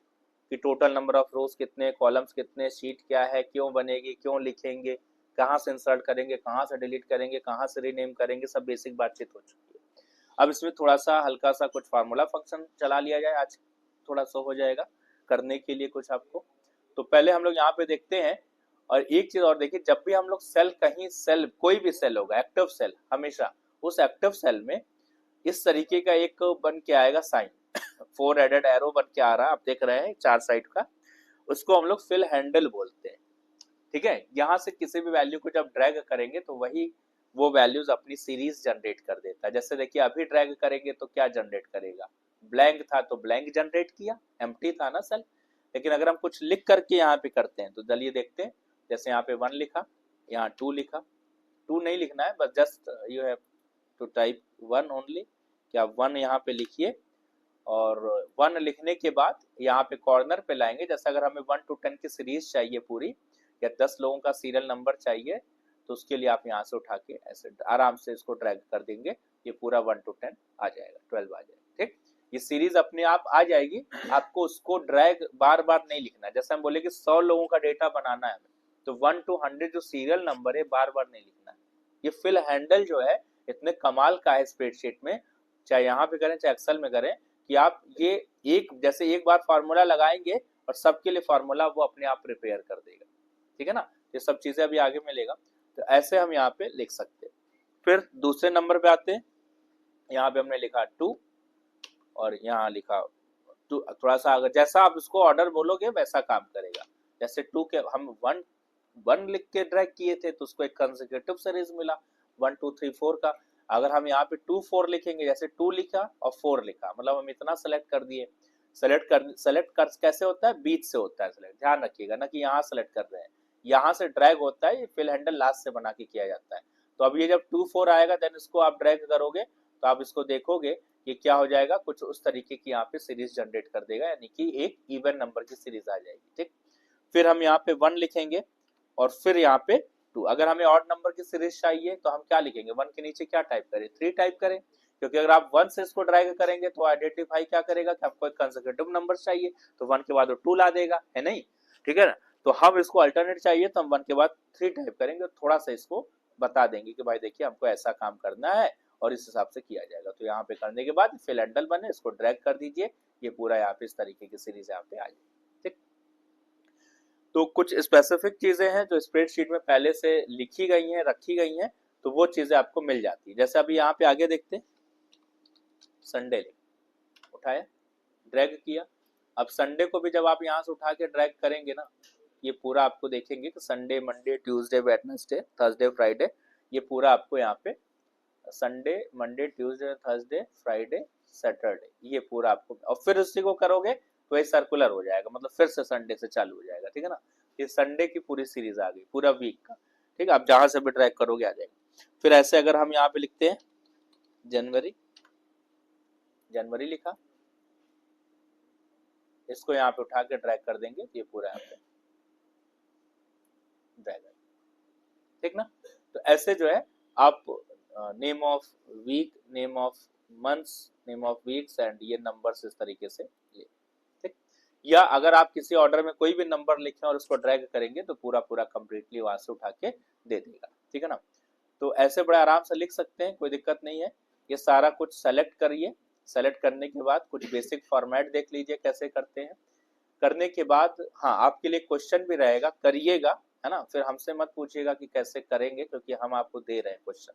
कि टोटल नंबर ऑफ रोज कितने, कॉलम्स कितने, शीट क्या है, क्यों बनेगी, क्यों लिखेंगे, कहाँ से इंसर्ट करेंगे, कहाँ से डिलीट करेंगे, कहाँ से रीनेम करेंगे, सब बेसिक बातचीत हो चुकी है। अब इसमें थोड़ा सा हल्का सा कुछ फार्मूला फंक्शन चला लिया जाए, आज थोड़ा सा हो जाएगा करने के लिए कुछ आपको। तो पहले हम लोग यहाँ पे देखते हैं। और एक चीज और देखिए, जब भी हम लोग सेल, कहीं सेल, कोई भी सेल होगा, एक्टिव सेल, हमेशा उस एक्टिव सेल में इस तरीके का एक बन के आएगा साइन, 4 एडेड एरो बन के आ रहा है, आप देख रहे हैं 4 साइड का, उसको हम लोग फिल हैंडल बोलते हैं, ठीक है। यहाँ से किसी भी वैल्यू को जब ड्रैग करेंगे तो वही वो वैल्यूज अपनी सीरीज जनरेट कर देता है। जैसे देखिए अभी ड्रैग करेंगे तो क्या जनरेट करेगा, ब्लैंक था तो ब्लैंक जनरेट किया, एम्प्टी था ना सेल। लेकिन अगर हम कुछ लिख करके यहाँ पे करते हैं तो चलिए देखते हैं। जैसे यहाँ पे 1 लिखा, यहाँ 2 लिखा, 2 नहीं लिखना है, बस just you have to type 1 only, क्या 1 यहाँ पे लिखिए। और 1 लिखने के बाद यहाँ पे कॉर्नर पे लाएंगे, जैसे अगर हमें 1 to 10 की सीरीज चाहिए पूरी, या 10 लोगों का सीरियल नंबर चाहिए, तो उसके लिए आप यहाँ से उठा के ऐसे आराम से इसको ड्रैग कर देंगे, ये पूरा 1 to 10 आ जाएगा, 12 आ जाएगा, ठीक। ये सीरीज अपने आप आ जाएगी, आपको उसको ड्रैग बार बार नहीं लिखना। जैसे हम बोले कि 100 लोगों का डेटा बनाना है, तो 1 to 100 जो सीरियल नंबर है बार बार नहीं लिखना है। ये फिल हैंडल जो है इतने कमाल का है स्प्रेडशीट में, चाहे यहाँ पे करें चाहे एक्सेल में करें, कि आप ये एक, जैसे एक बार फार्मूला लगाएंगे और सबके लिए फार्मूला वो अपने आप प्रिपेयर कर देगा, ठीक है ना। ये सब चीजें अभी आगे मिलेगा, तो ऐसे हम यहाँ पे लिख सकते हैं। फिर दूसरे नंबर पे आते हैं, यहाँ पे हमने लिखा 2 और यहाँ लिखा 2, थोड़ा सा अगर जैसा आप इसको ऑर्डर बोलोगे वैसा काम करेगा। जैसे 2 के हम 1 लिख के ड्रैग किए थे तो उसको एक कंसेक्यूटिव सीरीज मिला 1 2 3 4 का। अगर हम यहाँ पे 2 4 लिखेंगे, जैसे 2 लिखा और 4 लिखा, मतलब हम इतना सेलेक्ट कर दिए। सेलेक्ट कर कैसे होता है, बीच से होता है सेलेक्ट, ध्यान रखिएगा ना कि यहाँ सेलेक्ट कर रहे हैं, यहाँ से ड्रैग होता है, ये फिल हैंडल लास्ट से बना के किया जाता है। तो अब ये जब 2 4 आएगा देन इसको आप ड्रैग करोगे तो आप इसको देखोगे कि क्या हो जाएगा, कुछ उस तरीके की यहाँ पे सीरीज जनरेट कर देगा, यानी कि एक इवन नंबर की सीरीज आ जाएगी, ठीक। फिर हम यहाँ पे 1 लिखेंगे और फिर यहाँ पे 2। अगर हमें ऑड नंबर की सीरीज चाहिए तो हम क्या लिखेंगे, 1 के नीचे क्या टाइप करें, 3 टाइप करें, क्योंकि अगर आप 1 से इसको ड्रैग करेंगे तो आइडेंटिफाई क्या करेगा कि आपको एक कंसेक्यूटिव नंबर चाहिए, तो 1 के बाद वो 2 ला देगा, है नहीं, ठीक है ना। तो हम इसको अल्टरनेट चाहिए तो हम 1 के बाद 3 टाइप करेंगे, थोड़ा सा इसको बता देंगे कि भाई देखिए हमको ऐसा काम करना है और इस हिसाब से किया जाएगा। तो यहाँ पे करने के बाद फिल हैंडल बने, इसको ड्रैग कर दीजिए, ये पूरा यहाँ पे इस तरीके की सीरीज यहाँ पे आ जाएगी, ठीक। तो कुछ स्पेसिफिक चीजें हैं जो स्प्रेडशीट में पहले से लिखी गई हैं, रखी गई हैं, तो वो चीजें आपको मिल जाती है। जैसे अभी यहाँ पे आगे देखते हैं, संडे उठाया, ड्रैग किया। अब संडे को भी जब आप यहाँ से उठा के ड्रैग करेंगे ना, ये पूरा आपको देखेंगे कि Sunday, Monday, Tuesday, Wednesday, Thursday, Friday, ये पूरा आपको यहाँ पे Sunday, Monday, Tuesday, Thursday, Friday, Saturday, ये पूरा आपको, और फिर उसी को करोगे तो ये सर्कुलर हो जाएगा, मतलब फिर से संडे से चालू हो जाएगा, ठीक है ना। ये संडे की पूरी सीरीज आ गई, पूरा वीक का, ठीक है। आप जहां से भी ट्रैक करोगे आ जाएगा। फिर ऐसे अगर हम यहाँ पे लिखते हैं जनवरी, जनवरी लिखा, इसको यहाँ पे उठा के ड्रैग कर देंगे तो ये पूरा यहाँ पे ड्रैग, ठीक ना। तो ऐसे जो है आप name of week, name of months, name of weeks and ये नंबर्स इस तरीके से ले, ठीक। या अगर आप किसी ऑर्डर में कोई भी नंबर लिखें और उसको ड्रैग करेंगे तो पूरा पूरा कंप्लीटली वहां से उठा के दे देगा, ठीक है ना। तो ऐसे बड़े आराम से लिख सकते हैं, कोई दिक्कत नहीं है। ये सारा कुछ सेलेक्ट करिए, सेलेक्ट करने के बाद कुछ बेसिक फॉर्मेट देख लीजिए कैसे करते हैं। करने के बाद हाँ, आपके लिए क्वेश्चन भी रहेगा, करिएगा, है ना। फिर हमसे मत पूछिएगा कि कैसे करेंगे, क्योंकि हम आपको दे रहे हैं क्वेश्चन।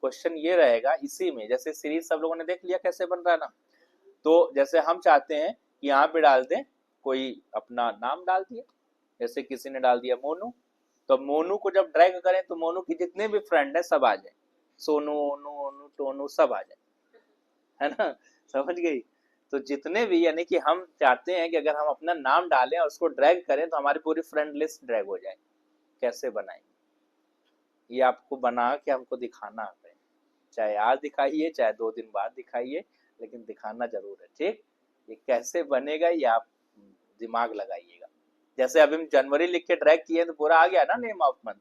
क्वेश्चन ये रहेगा इसी में, जैसे सीरीज सब लोगों ने देख लिया कैसे बन रहा है ना। तो जैसे हम चाहते हैं कि यहाँ पे डाल दें, कोई अपना नाम डाल दिया, जैसे किसी ने डाल दिया मोनू, तो मोनू को जब ड्रैग करें तो मोनू के जितने भी फ्रेंड है सब आ जाए, सोनू, ओनू, ओनू, टोनू, सब आ जाए, है ना, समझ गई। तो जितने भी, यानी कि हम चाहते हैं कि अगर हम अपना नाम डालें और उसको ड्रैग करें तो हमारी पूरी फ्रेंड लिस्ट ड्रैग हो जाए। कैसे बनाएंगे ये आपको बना के हमको दिखाना है, चाहे आज दिखाइए चाहे 2 दिन बाद दिखाइए, लेकिन दिखाना जरूर है, ठीक। ये कैसे बनेगा ये आप दिमाग लगाइएगा। जैसे अभी हम जनवरी लिख के ड्रैग किए तो पूरा आ गया ना नेम ऑफ मंथ,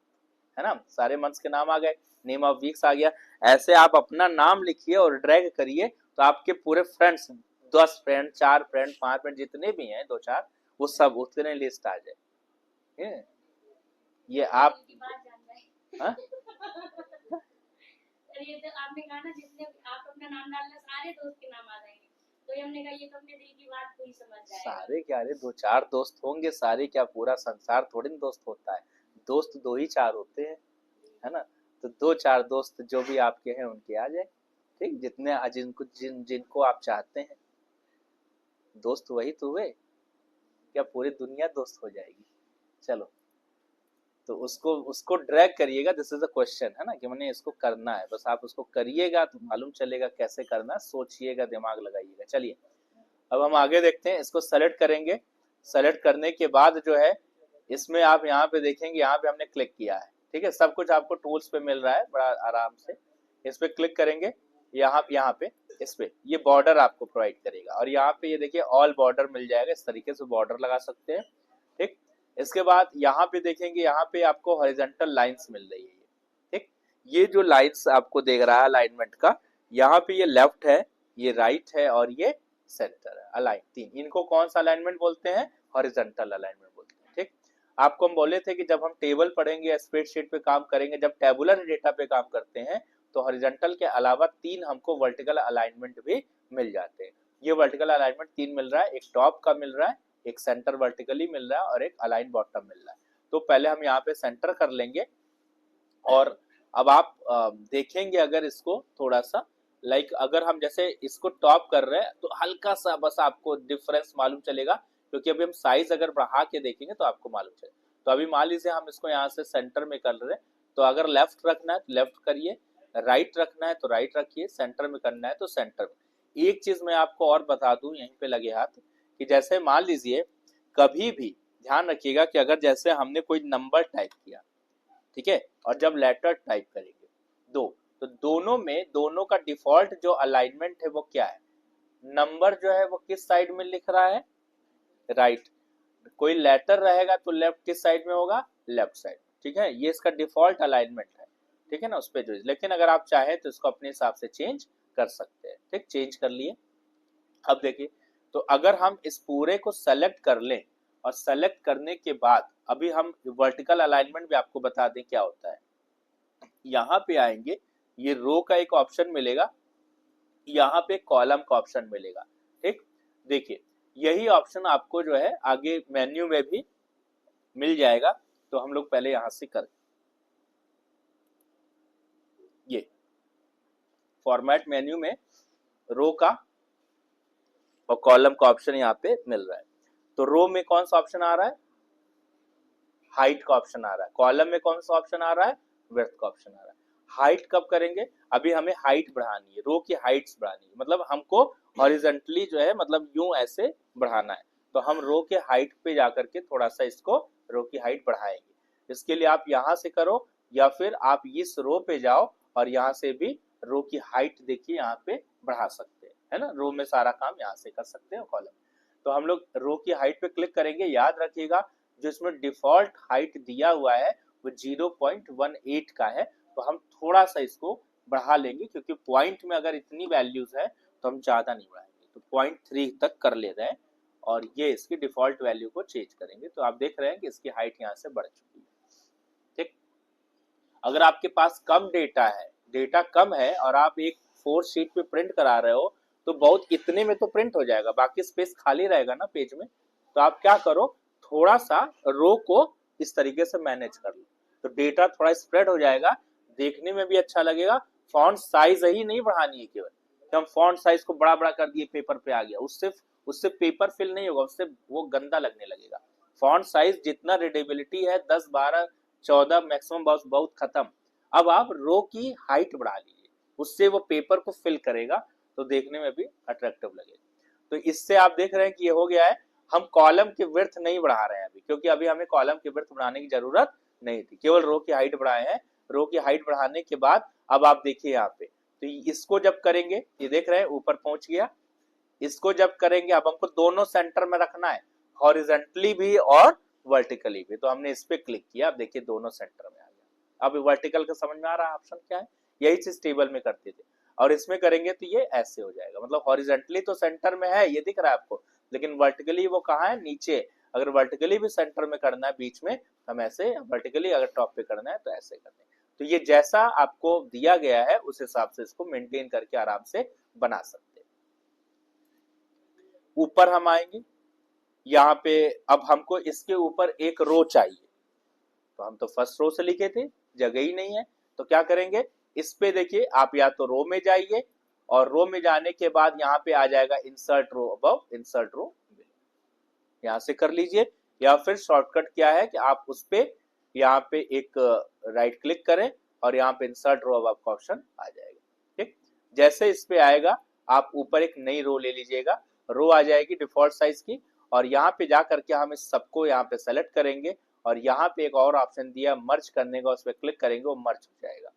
है ना, सारे मंथ्स के नाम आ गए, नेम ऑफ वीक्स आ गया। ऐसे आप अपना नाम लिखिए और ड्रैग करिए तो आपके पूरे फ्रेंड्स, 10 फ्रेंड, 4 फ्रेंड, 5 फ्रेंड, जितने भी हैं 2-4, वो सब उतने लिस्ट आ जाए। ये आप हाँ? ये तो आपने कहा ना, जितने आप अपना नाम डालना सारे दोस्त के नाम आ जाएंगे, तो हमने कहा ये तो अपने दिल की बात कोई समझ जाएगा। सारे क्या, अरे 2-4 दोस्त होंगे, सारे क्या, पूरा संसार थोड़ी ना दोस्त होता है, दोस्त 2 ही 4 होते हैं, है ना। तो 2-4 दोस्त जो भी आपके हैं उनके आ जाए, ठीक। जितने जिनको आप चाहते हैं, दोस्त वही तो हुए, क्या पूरी दुनिया दोस्त हो जाएगी। चलो, तो उसको ड्रैग करिएगा, दिस इज अ क्वेश्चन, है ना, कि मैंने इसको करना है, बस आप उसको करिएगा तो मालूम चलेगा कैसे करना, सोचिएगा, दिमाग लगाइएगा। चलिए अब हम आगे देखते हैं, इसको सेलेक्ट करेंगे। सेलेक्ट करने के बाद जो है इसमें आप यहाँ पे देखेंगे, यहाँ पे हमने क्लिक किया है, ठीक है। सब कुछ आपको टूल्स पे मिल रहा है बड़ा आराम से। इस पे क्लिक करेंगे, यहाँ पे इस पे ये बॉर्डर आपको प्रोवाइड करेगा, और यहाँ पे ये देखिए ऑल बॉर्डर मिल जाएगा, इस तरीके से बॉर्डर लगा सकते हैं, ठीक। इसके बाद यहाँ पे देखेंगे, यहाँ पे आपको हॉरिजॉन्टल लाइंस मिल रही है, ठीक। ये जो लाइंस आपको देख रहा है अलाइनमेंट का, यहाँ पे ये लेफ्ट है, ये राइट है और ये सेंटर है, अलाइन 3। इनको कौन सा अलाइनमेंट बोलते हैं? हॉरिजॉन्टल अलाइनमेंट बोलते हैं, ठीक। आपको हम बोले थे कि जब हम टेबल पढ़ेंगे या स्प्रेडशीट पे काम करेंगे, जब टेबुलर डेटा पे काम करते हैं तो हॉरिजॉन्टल के अलावा 3 हमको वर्टिकल अलाइनमेंट भी मिल जाते हैं। ये वर्टिकल अलाइनमेंट 3 मिल रहा है, एक टॉप का मिल रहा है, एक सेंटर वर्टिकली मिल रहा है और एक अलाइन बॉटम मिल रहा है। तो पहले हम यहाँ पे सेंटर कर लेंगे, और अब आप देखेंगे अगर इसको थोड़ा सा, लाइक अगर हम जैसे इसको टॉप कर रहे हैं तो हल्का सा बस आपको डिफरेंस मालूम चलेगा, क्योंकि अभी हम साइज अगर बढ़ा के देखेंगे तो आपको मालूम चलेगा। तो अभी मान लीजिए हम इसको यहाँ से सेंटर में कर रहे हैं, तो अगर लेफ्ट रखना है तो लेफ्ट करिए, राइट रखना है तो राइट रखिए, सेंटर में करना है तो सेंटर में। एक चीज मैं आपको और बता दूं यहीं पे लगे हाथ, कि जैसे मान लीजिए कभी भी ध्यान रखिएगा कि अगर जैसे हमने कोई नंबर टाइप किया, ठीक है, और जब लेटर टाइप करेंगे तो दोनों में, दोनों का डिफॉल्ट जो अलाइनमेंट है वो क्या है? नंबर जो है वो किस साइड में लिख रहा है? राइट। कोई लेटर रहेगा तो लेफ्ट किस साइड में होगा? लेफ्ट साइड, ठीक है। ये इसका डिफॉल्ट अलाइनमेंट है, ठीक है ना, उस पे जो, लेकिन अगर आप चाहें तो इसको अपने हिसाब से चेंज कर सकते हैं, ठीक। चेंज कर लिए। अब देखिए, तो अगर हम इस पूरे को सेलेक्ट कर लें, और सेलेक्ट करने के बाद अभी हम वर्टिकल अलाइनमेंट भी आपको बता दें क्या होता है। यहाँ पे आएंगे, ये रो का एक ऑप्शन मिलेगा, यहाँ पे कॉलम का ऑप्शन मिलेगा, ठीक। देखिए यही ऑप्शन आपको जो है आगे मेन्यू में भी मिल जाएगा, तो हम लोग पहले यहाँ से कर, फॉर्मेट मेन्यू में रो का और कॉलम का ऑप्शन यहाँ पे मिल रहा है। तो रो में कौन सा ऑप्शन आ रहा है? हाइट का ऑप्शन आ रहा है। कॉलम में कौन सा ऑप्शन आ रहा है? विड्थ का ऑप्शन आ रहा है। हाइट कब करेंगे? अभी हमें हाइट बढ़ानी है, रो की हाइट्स बढ़ानी है, मतलब हमको हॉरिजॉन्टली जो है मतलब यूं ऐसे बढ़ाना है। तो हम रो के हाइट पे जाकर के थोड़ा सा इसको रो की हाइट बढ़ाएंगे। इसके लिए आप यहाँ से करो या फिर आप इस रो पे जाओ और यहाँ से भी रो की हाइट देखिए यहाँ पे बढ़ा सकते हैं, है ना। रो में सारा काम यहाँ से कर सकते हैं कॉलम। तो हम लोग रो की हाइट पे क्लिक करेंगे। याद रखिएगा जो इसमें डिफॉल्ट हाइट दिया हुआ है वो 0.18 का है। तो हम थोड़ा सा इसको बढ़ा लेंगे क्योंकि पॉइंट में अगर इतनी वैल्यूज है तो हम ज्यादा नहीं बढ़ाएंगे, तो 0.3 तक कर ले रहे हैं और ये इसकी डिफॉल्ट वैल्यू को चेंज करेंगे। तो आप देख रहे हैं कि इसकी हाइट यहाँ से बढ़ चुकी है। ठीक, अगर आपके पास कम डेटा कम है और आप एक 4 शीट पे प्रिंट करा रहे हो तो बहुत इतने में तो प्रिंट हो जाएगा, बाकी स्पेस खाली रहेगा ना पेज में। तो आप क्या करो, थोड़ा सा रो को इस तरीके से मैनेज कर लो तो डेटा थोड़ा स्प्रेड हो जाएगा, देखने में भी अच्छा लगेगा। फॉन्ट साइज ही नहीं बढ़ानी है केवल, तो हम फॉन्ट साइज को बड़ा बड़ा कर दिए, पेपर पे आ गया, उससे पेपर फिल नहीं होगा, उससे वो गंदा लगने लगेगा। फॉन्ट साइज जितना रीडेबिलिटी है 10, 12, 14 मैक्सिमम बहुत खत्म। अब आप रो की हाइट बढ़ा लीजिए, उससे वो पेपर को फिल करेगा तो देखने में भी अट्रैक्टिव लगेगा। तो इससे आप देख रहे हैं कि ये हो गया है। हम कॉलम की विड्थ नहीं बढ़ा रहे हैं अभी, क्योंकि अभी हमें कॉलम की विड्थ बढ़ाने की जरूरत नहीं थी, केवल रो की हाइट बढ़ाए हैं। रो की हाइट बढ़ाने के बाद अब आप देखिए यहाँ पे, तो इसको जब करेंगे, ये देख रहे हैं ऊपर पहुंच गया। इसको जब करेंगे अब हमको दोनों सेंटर में रखना है, हॉरिजॉन्टली भी और वर्टिकली भी। तो हमने इस पे क्लिक किया, अब देखिए दोनों सेंटर में आ गया। अब वर्टिकल का समझ में आ रहा है ऑप्शन क्या है? यही चीज टेबल में करते थे और इसमें करेंगे तो ये ऐसे हो जाएगा। मतलब हॉरिजॉन्टली तो सेंटर में है, ये दिख रहा है आपको, लेकिन वर्टिकली वो कहाँ है? नीचे। अगर वर्टिकली भी सेंटर में करना है बीच में, हम ऐसे, वर्टिकली अगर टॉप पे करना है तो ऐसे करना है। तो ये जैसा आपको दिया गया है उस हिसाब से इसको मेंटेन करके आराम से बना सकते हैं। ऊपर हम आएंगे, यहाँ पे अब हमको इसके ऊपर एक रो चाहिए, तो हम तो फर्स्ट रो से लिखे थे, जगह ही नहीं है, तो क्या करेंगे, इस पे देखिए आप या तो रो में जाइए और रो में जाने के बाद यहाँ पे आ जाएगा insert row above, insert row below, यहाँ से कर लीजिए। या फिर शॉर्टकट क्या है कि आप उस पे यहाँ पे एक राइट क्लिक करें और यहाँ पे इंसर्ट रो अबव का ऑप्शन आ जाएगा। ठीक, जैसे इस पे आएगा आप ऊपर एक नई रो ले लीजिएगा, रो आ जाएगी डिफॉल्ट साइज की, और यहाँ पे जा करके हम इस सबको यहाँ पे सेलेक्ट करेंगे और यहाँ पे एक और ऑप्शन दिया मर्ज करने का, उस पर क्लिक करेंगे, वो मर्ज हो जाएगा।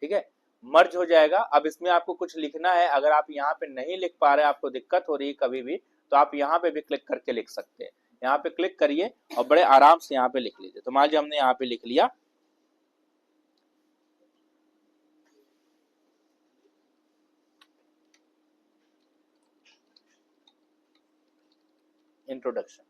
ठीक है, मर्ज हो जाएगा। अब इसमें आपको कुछ लिखना है, अगर आप यहाँ पे नहीं लिख पा रहे, आपको दिक्कत हो रही है कभी भी, तो आप यहाँ पे भी क्लिक करके लिख सकते हैं। यहाँ पे क्लिक करिए और बड़े आराम से यहाँ पे लिख लीजिए। तो मान लीजिए हमने यहाँ पे लिख लिया, इंट्रोडक्शन।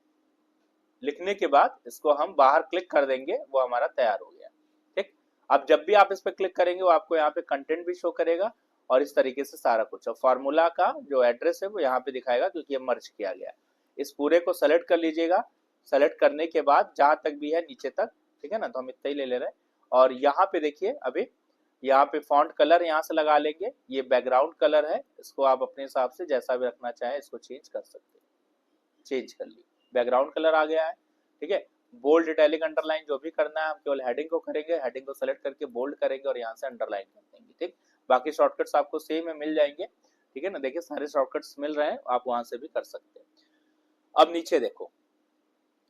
लिखने के बाद इसको हम बाहर क्लिक कर देंगे, वो हमारा तैयार हो गया। ठीक, अब जब भी आप इस पर क्लिक करेंगे वो आपको यहाँ पे कंटेंट भी शो करेगा और इस तरीके से सारा कुछ। और फॉर्मूला का जो एड्रेस है वो यहाँ पे दिखाएगा क्योंकि ये मर्ज किया गया। इस पूरे को सेलेक्ट कर लीजिएगा। सेलेक्ट करने के बाद जहां तक भी है नीचे तक, ठीक है ना, तो हम इतना ही ले रहे हैं। और यहाँ पे देखिए अभी यहाँ पे फॉन्ट कलर यहाँ से लगा लेंगे, ये बैकग्राउंड कलर है, इसको आप अपने हिसाब से जैसा भी रखना चाहें इसको चेंज कर सकते हैं। चेंज कर ली, बैकग्राउंड कलर आ गया है। ठीक है, बोल्ड, इटैलिक, अंडरलाइन जो भी करना है हम केवल हेडिंग को करेंगे, हेडिंग को सेलेक्ट करके बोल्ड करेंगे और यहाँ से अंडरलाइन कर देंगे। ठीक, बाकी शॉर्टकट्स आपको सेम में मिल जाएंगे। ठीक है ना, देखिए सारे शॉर्टकट्स मिल रहे हैं, आप वहां से भी कर सकते हैं। अब नीचे देखो,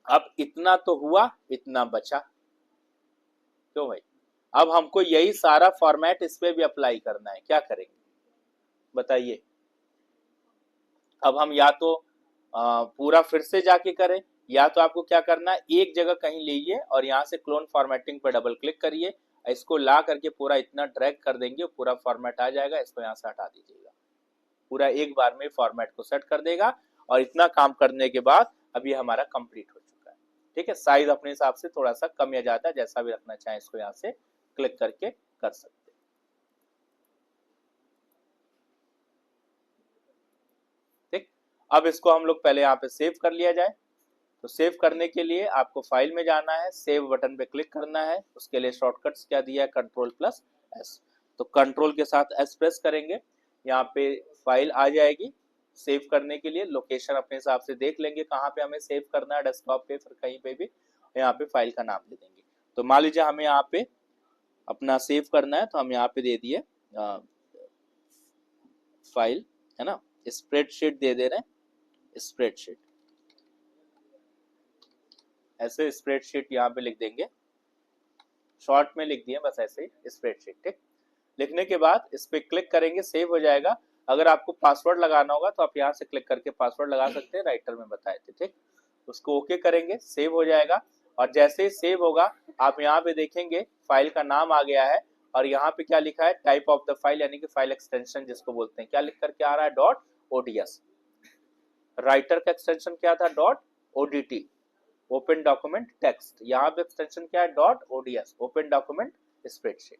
अब इतना तो हुआ, इतना बचा, क्यों भाई? अब हमको यही सारा फॉर्मेट इस पे भी अप्लाई करना है, क्या करेंगे बताइए? अब हम या तो पूरा फिर से जाके करें, या तो आपको क्या करना है, एक जगह कहीं लीजिए और यहाँ से क्लोन फॉर्मेटिंग पर डबल क्लिक करिए, इसको ला करके पूरा इतना ड्रैग कर देंगे, पूरा फॉर्मेट आ जाएगा। इसको यहाँ से हटा दीजिएगा, पूरा एक बार में फॉर्मेट को सेट कर देगा। और इतना काम करने के बाद अब ये हमारा कंप्लीट हो चुका है। ठीक है, साइज अपने हिसाब से थोड़ा सा कम या ज्यादा जैसा भी रखना चाहें इसको यहाँ से क्लिक करके कर सकते हैं। ठीक, अब इसको हम लोग पहले यहाँ पे सेव कर लिया जाए। तो सेव करने के लिए आपको फाइल में जाना है, सेव बटन पे क्लिक करना है। उसके लिए शॉर्टकट्स क्या दिया है, Ctrl+S। तो कंट्रोल के साथ एस प्रेस करेंगे, यहाँ पे फाइल आ जाएगी। सेव करने के लिए लोकेशन अपने हिसाब से देख लेंगे कहाँ पे हमें सेव करना है, डेस्कटॉप पे फिर कहीं पे भी, यहाँ पे फाइल का नाम दे देंगे। तो मान लीजिए हमें यहाँ पे अपना सेव करना है, तो हम यहाँ पे दे दिए फाइल, है ना, स्प्रेडशीट दे दे रहे हैं, स्प्रेडशीट, ऐसे स्प्रेडशीट यहाँ पे लिख देंगे, शॉर्ट में लिख दिए बस ऐसे ही स्प्रेडशीट। ठीक, लिखने के बाद इस पे क्लिक करेंगे, सेव हो जाएगा। अगर आपको पासवर्ड लगाना होगा तो आप यहाँ से क्लिक करके पासवर्ड लगा सकते हैं, राइटर में बताए थे। ठीक, उसको ओके करेंगे, सेव हो जाएगा। और जैसे ही सेव होगा आप यहाँ पे देखेंगे फाइल का नाम आ गया है, और यहाँ पे क्या लिखा है, टाइप ऑफ द फाइल, यानी कि फाइल एक्सटेंशन जिसको बोलते हैं, क्या लिख करके आ रहा है, डॉट ओडीएस। राइटर का एक्सटेंशन क्या था, dot ODT, open document text. यहाँ पे एक्सटेंशन क्या है, dot ODS, open document spreadsheet.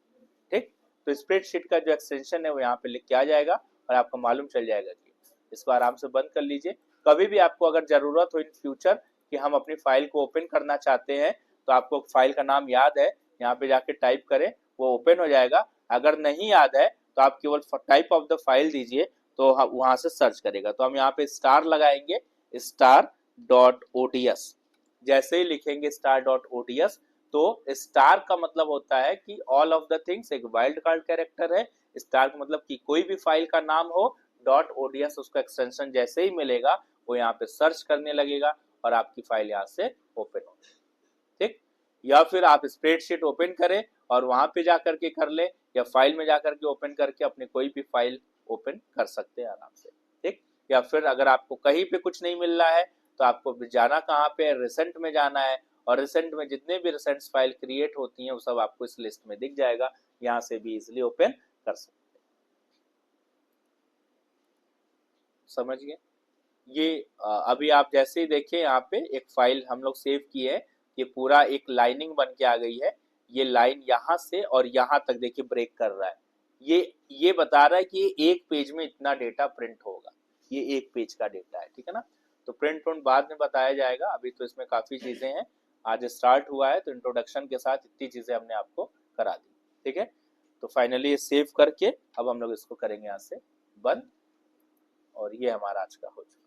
ठीक, तो स्प्रेडशीट का जो एक्सटेंशन है वो यहाँ पे लिख के आ जाएगा और आपको मालूम चल जाएगा कि इसको आराम से बंद कर लीजिए। कभी भी आपको अगर जरूरत हो इन फ्यूचर कि हम अपनी फाइल को ओपन करना चाहते हैं, तो आपको फाइल का नाम याद है, यहाँ पे जाके टाइप करें, वो ओपन हो जाएगा। अगर नहीं याद है तो आप केवल टाइप ऑफ द फाइल दीजिए, तो वहां से सर्च करेगा। तो हम यहाँ पे स्टार लगाएंगे, स्टार डॉट ओडीएस। जैसे ही लिखेंगे स्टार डॉट ओडीएस, तो स्टार का मतलब होता है कि ऑल ऑफ द थिंग्स, एक वाइल्ड कार्ड कैरेक्टर है। स्टार का मतलब कि कोई भी फाइल का नाम हो, डॉट ओडीएस उसका एक्सटेंशन जैसे ही मिलेगा वो यहाँ पे सर्च करने लगेगा और आपकी फाइल यहाँ से ओपन होगी। ठीक, या फिर आप स्प्रेडशीट ओपन करें और वहां पे जाकर के कर ले, या फाइल में जाकर के ओपन करके अपने कोई भी फाइल ओपन कर सकते हैं आराम से। ठीक, या फिर अगर आपको कहीं पे कुछ नहीं मिल रहा है तो आपको जाना कहाँ पे, रिसेंट में जाना है, और रिसेंट में जितने भी रिसेंट फाइल क्रिएट होती हैं वो सब आपको इस लिस्ट में दिख जाएगा, यहाँ से भी इजिली ओपन कर सकते हैं। समझ गए? ये अभी आप जैसे ही देखें यहाँ पे एक फाइल हम लोग सेव की है, ये पूरा एक लाइनिंग बन के आ गई है। ये लाइन यहाँ से और यहाँ तक देखिए ब्रेक कर रहा है, ये बता रहा है कि ये एक पेज में इतना डेटा प्रिंट होगा, ये एक पेज का डेटा है। ठीक है ना, तो प्रिंट बाद में बताया जाएगा, अभी तो इसमें काफी चीजें हैं, आज स्टार्ट हुआ है तो इंट्रोडक्शन के साथ इतनी चीजें हमने आपको करा दी। ठीक है, तो फाइनली सेव करके अब हम लोग इसको करेंगे यहाँ से बंद, और ये हमारा आज का हो चुका है।